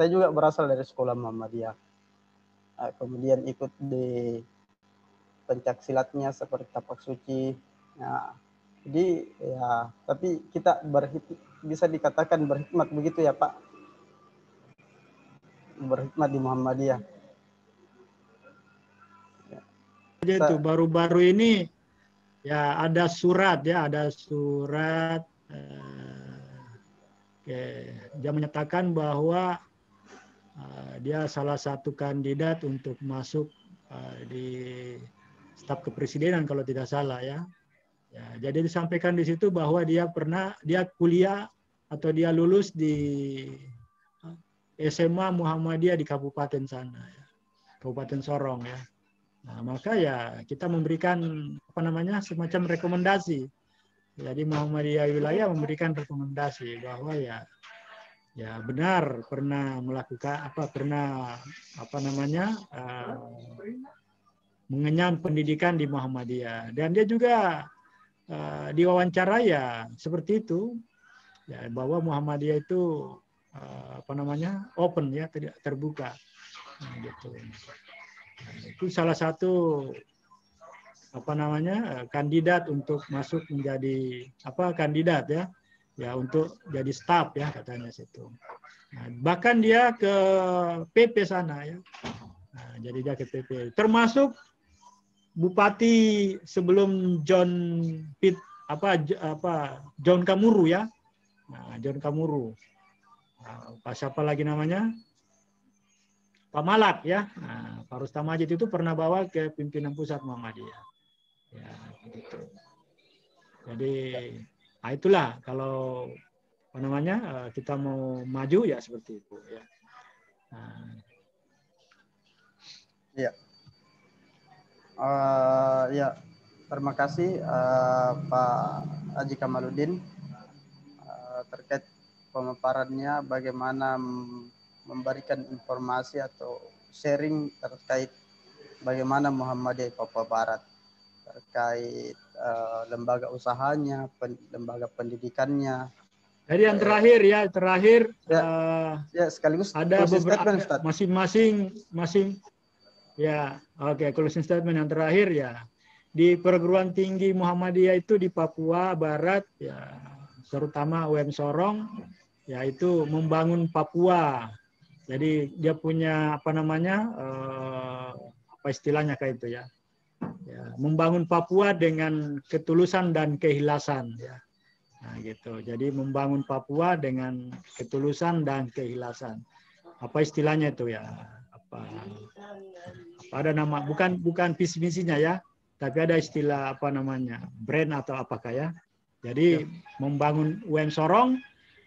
juga berasal dari sekolah Muhammadiyah. Kemudian ikut di pencak silatnya seperti tapak suci. Nah, jadi ya tapi kita bisa dikatakan berhikmat begitu ya Pak, berhikmat di Muhammadiyah. Jadi itu baru-baru ini ya ada surat dia menyatakan bahwa dia salah satu kandidat untuk masuk di staf kepresidenan kalau tidak salah ya. Ya, jadi disampaikan di situ bahwa dia kuliah atau dia lulus di SMA Muhammadiyah di kabupaten sana ya. Kabupaten Sorong ya. Nah, maka ya kita memberikan semacam rekomendasi. Jadi Muhammadiyah wilayah memberikan rekomendasi bahwa ya benar pernah melakukan mengenyam pendidikan di Muhammadiyah, dan dia juga diwawancara ya seperti itu ya, bahwa Muhammadiyah itu open ya, tidak terbuka. Nah, gitu. Nah, itu salah satu kandidat untuk masuk menjadi kandidat ya untuk jadi staf ya katanya situ. Nah, bahkan dia ke PP sana ya. Nah, jadi dia ke PP, termasuk Bupati sebelum John Kamuru ya. Nah, John Kamuru. Nah, siapa lagi namanya? Pak Malak ya. Nah, Pak Rustam Majid itu pernah bawa ke pimpinan pusat Muhammadiyah. Ya, gitu. Jadi, itulah kalau kita mau maju ya seperti itu ya. Nah. Ya. Ya, terima kasih Pak Haji Kamaluddin terkait pemaparannya bagaimana memberikan informasi atau sharing terkait bagaimana Muhammadiyah Papua Barat, terkait lembaga usahanya, lembaga pendidikannya. Jadi yang terakhir ya sekaligus ada beberapa masing-masing ya, oke, closing statement yang terakhir ya. Di perguruan tinggi Muhammadiyah itu di Papua Barat ya, terutama UM Sorong, yaitu membangun Papua. Jadi dia punya istilahnya kayak itu ya. Ya, membangun Papua dengan ketulusan dan keikhlasan ya. Nah, gitu. Jadi membangun Papua dengan ketulusan dan keikhlasan. Apa istilahnya itu ya? Ada nama, bukan visi misinya ya, tapi ada istilah brand atau apakah ya. Jadi membangun UM Sorong,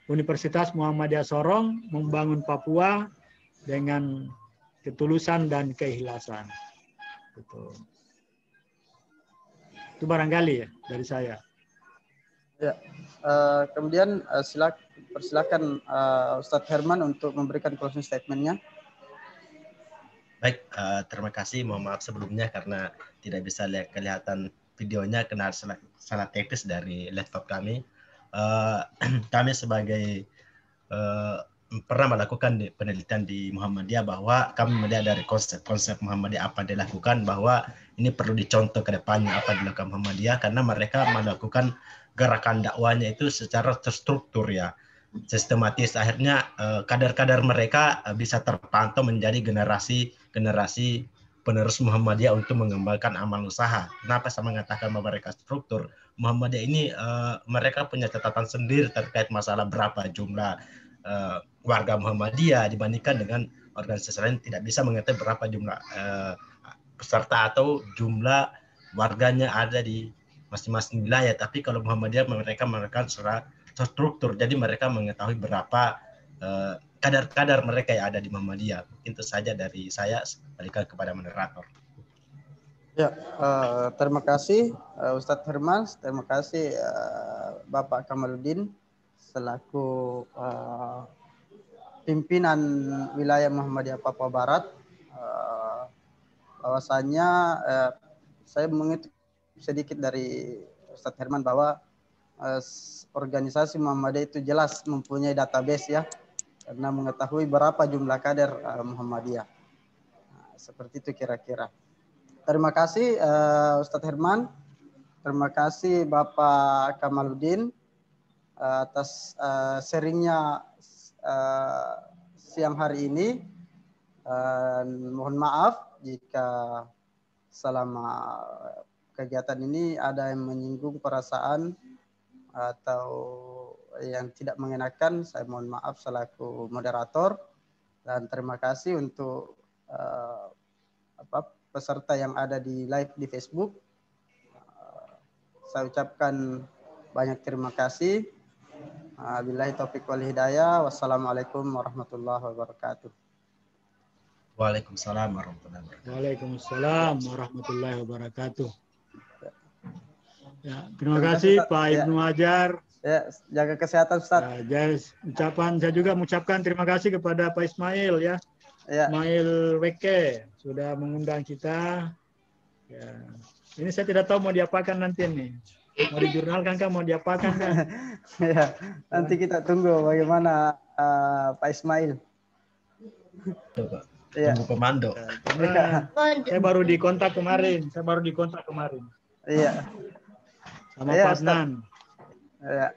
Universitas Muhammadiyah Sorong, membangun Papua dengan ketulusan dan keikhlasan. Itu barangkali ya dari saya. Ya, kemudian persilakan Ustadz Herman untuk memberikan closing statement-nya. Baik, terima kasih. Mohon maaf sebelumnya karena tidak bisa kelihatan videonya karena salah teknis dari laptop kami. Kami sebagai pernah melakukan penelitian di Muhammadiyah bahwa kami melihat dari konsep Muhammadiyah apa dilakukan, bahwa ini perlu dicontoh ke depannya apa dilakukan Muhammadiyah, karena mereka melakukan gerakan dakwahnya itu secara terstruktur ya, sistematis. Akhirnya kadar-kadar mereka bisa terpantau menjadi generasi penerus Muhammadiyah untuk mengembangkan amal usaha. Kenapa saya mengatakan bahwa mereka struktur? Muhammadiyah ini mereka punya catatan sendiri terkait masalah berapa jumlah warga Muhammadiyah dibandingkan dengan organisasi lain tidak bisa mengetahui berapa jumlah peserta atau jumlah warganya ada di masing-masing wilayah. Tapi kalau Muhammadiyah mereka secara terstruktur, jadi mereka mengetahui berapa kadar-kadar mereka yang ada di Muhammadiyah. Mungkin itu saja dari saya, balikan kepada moderator. Ya, terima kasih Ustadz Herman, terima kasih Bapak Kamaluddin selaku pimpinan wilayah Muhammadiyah Papua Barat. Bahwasanya saya mengutip sedikit dari Ustadz Herman bahwa organisasi Muhammadiyah itu jelas mempunyai database ya, karena mengetahui berapa jumlah kader Muhammadiyah. Nah, seperti itu kira-kira. Terima kasih Ustadz Herman, terima kasih Bapak Kamaluddin atas sharingnya siang hari ini. Mohon maaf jika selama kegiatan ini ada yang menyinggung perasaan atau yang tidak mengenakan. Saya mohon maaf selaku moderator, dan terima kasih untuk peserta yang ada di live di Facebook. Saya ucapkan banyak terima kasih. Billahi taufiq wal hidayah. Wassalamualaikum warahmatullahi wabarakatuh. Waalaikumsalam warahmatullahi wabarakatuh. Waalaikumsalam warahmatullahi wabarakatuh. Ya, terima kasih Pak Ibnu Hajar. Ya, jaga kesehatan Ustaz. Saya juga mengucapkan terima kasih kepada Pak Ismail ya. Ya. Ismail Weke sudah mengundang kita. Ya. Ini saya tidak tahu mau diapakan nanti nih. Mau dijurnalkan kan, mau diapakan kan? Ya, nanti kita tunggu bagaimana Pak Ismail. Coba. Ya. Tunggu komando. Saya baru dikontak kemarin. Iya. Sama ya, Pak Adnan. Ya.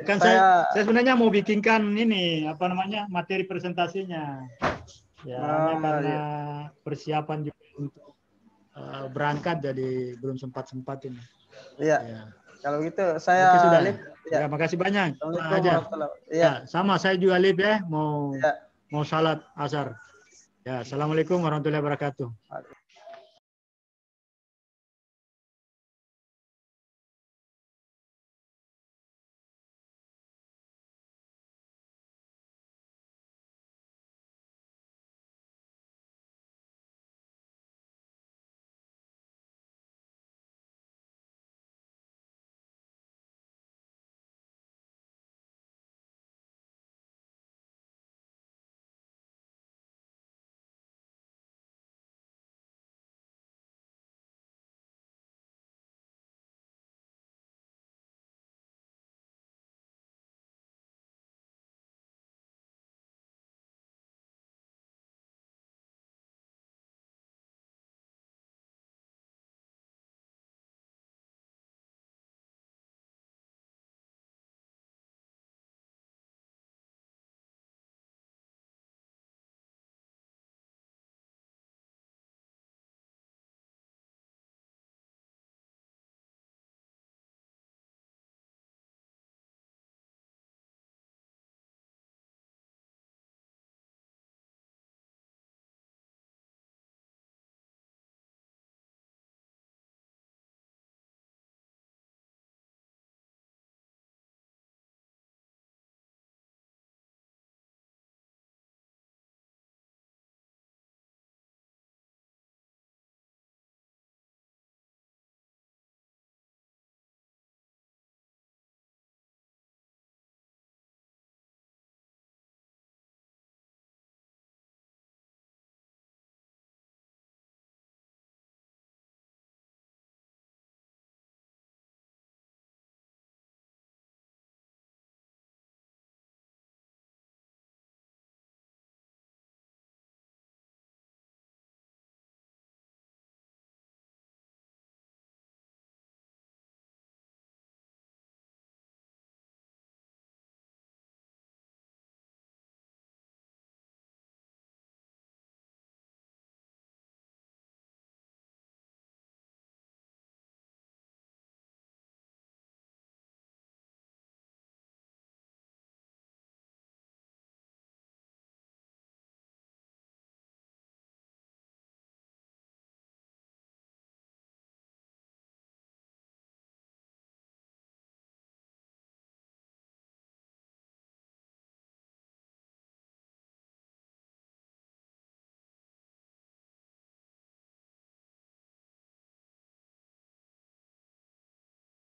Kan saya sebenarnya mau bikinkan ini materi presentasinya. Ya, hanya karena persiapan juga untuk berangkat jadi belum sempat ini. Iya. Ya. Kalau gitu saya live. Ya, makasih banyak. Ya, sama saya juga live ya, mau salat asar. Ya, assalamualaikum warahmatullahi wabarakatuh.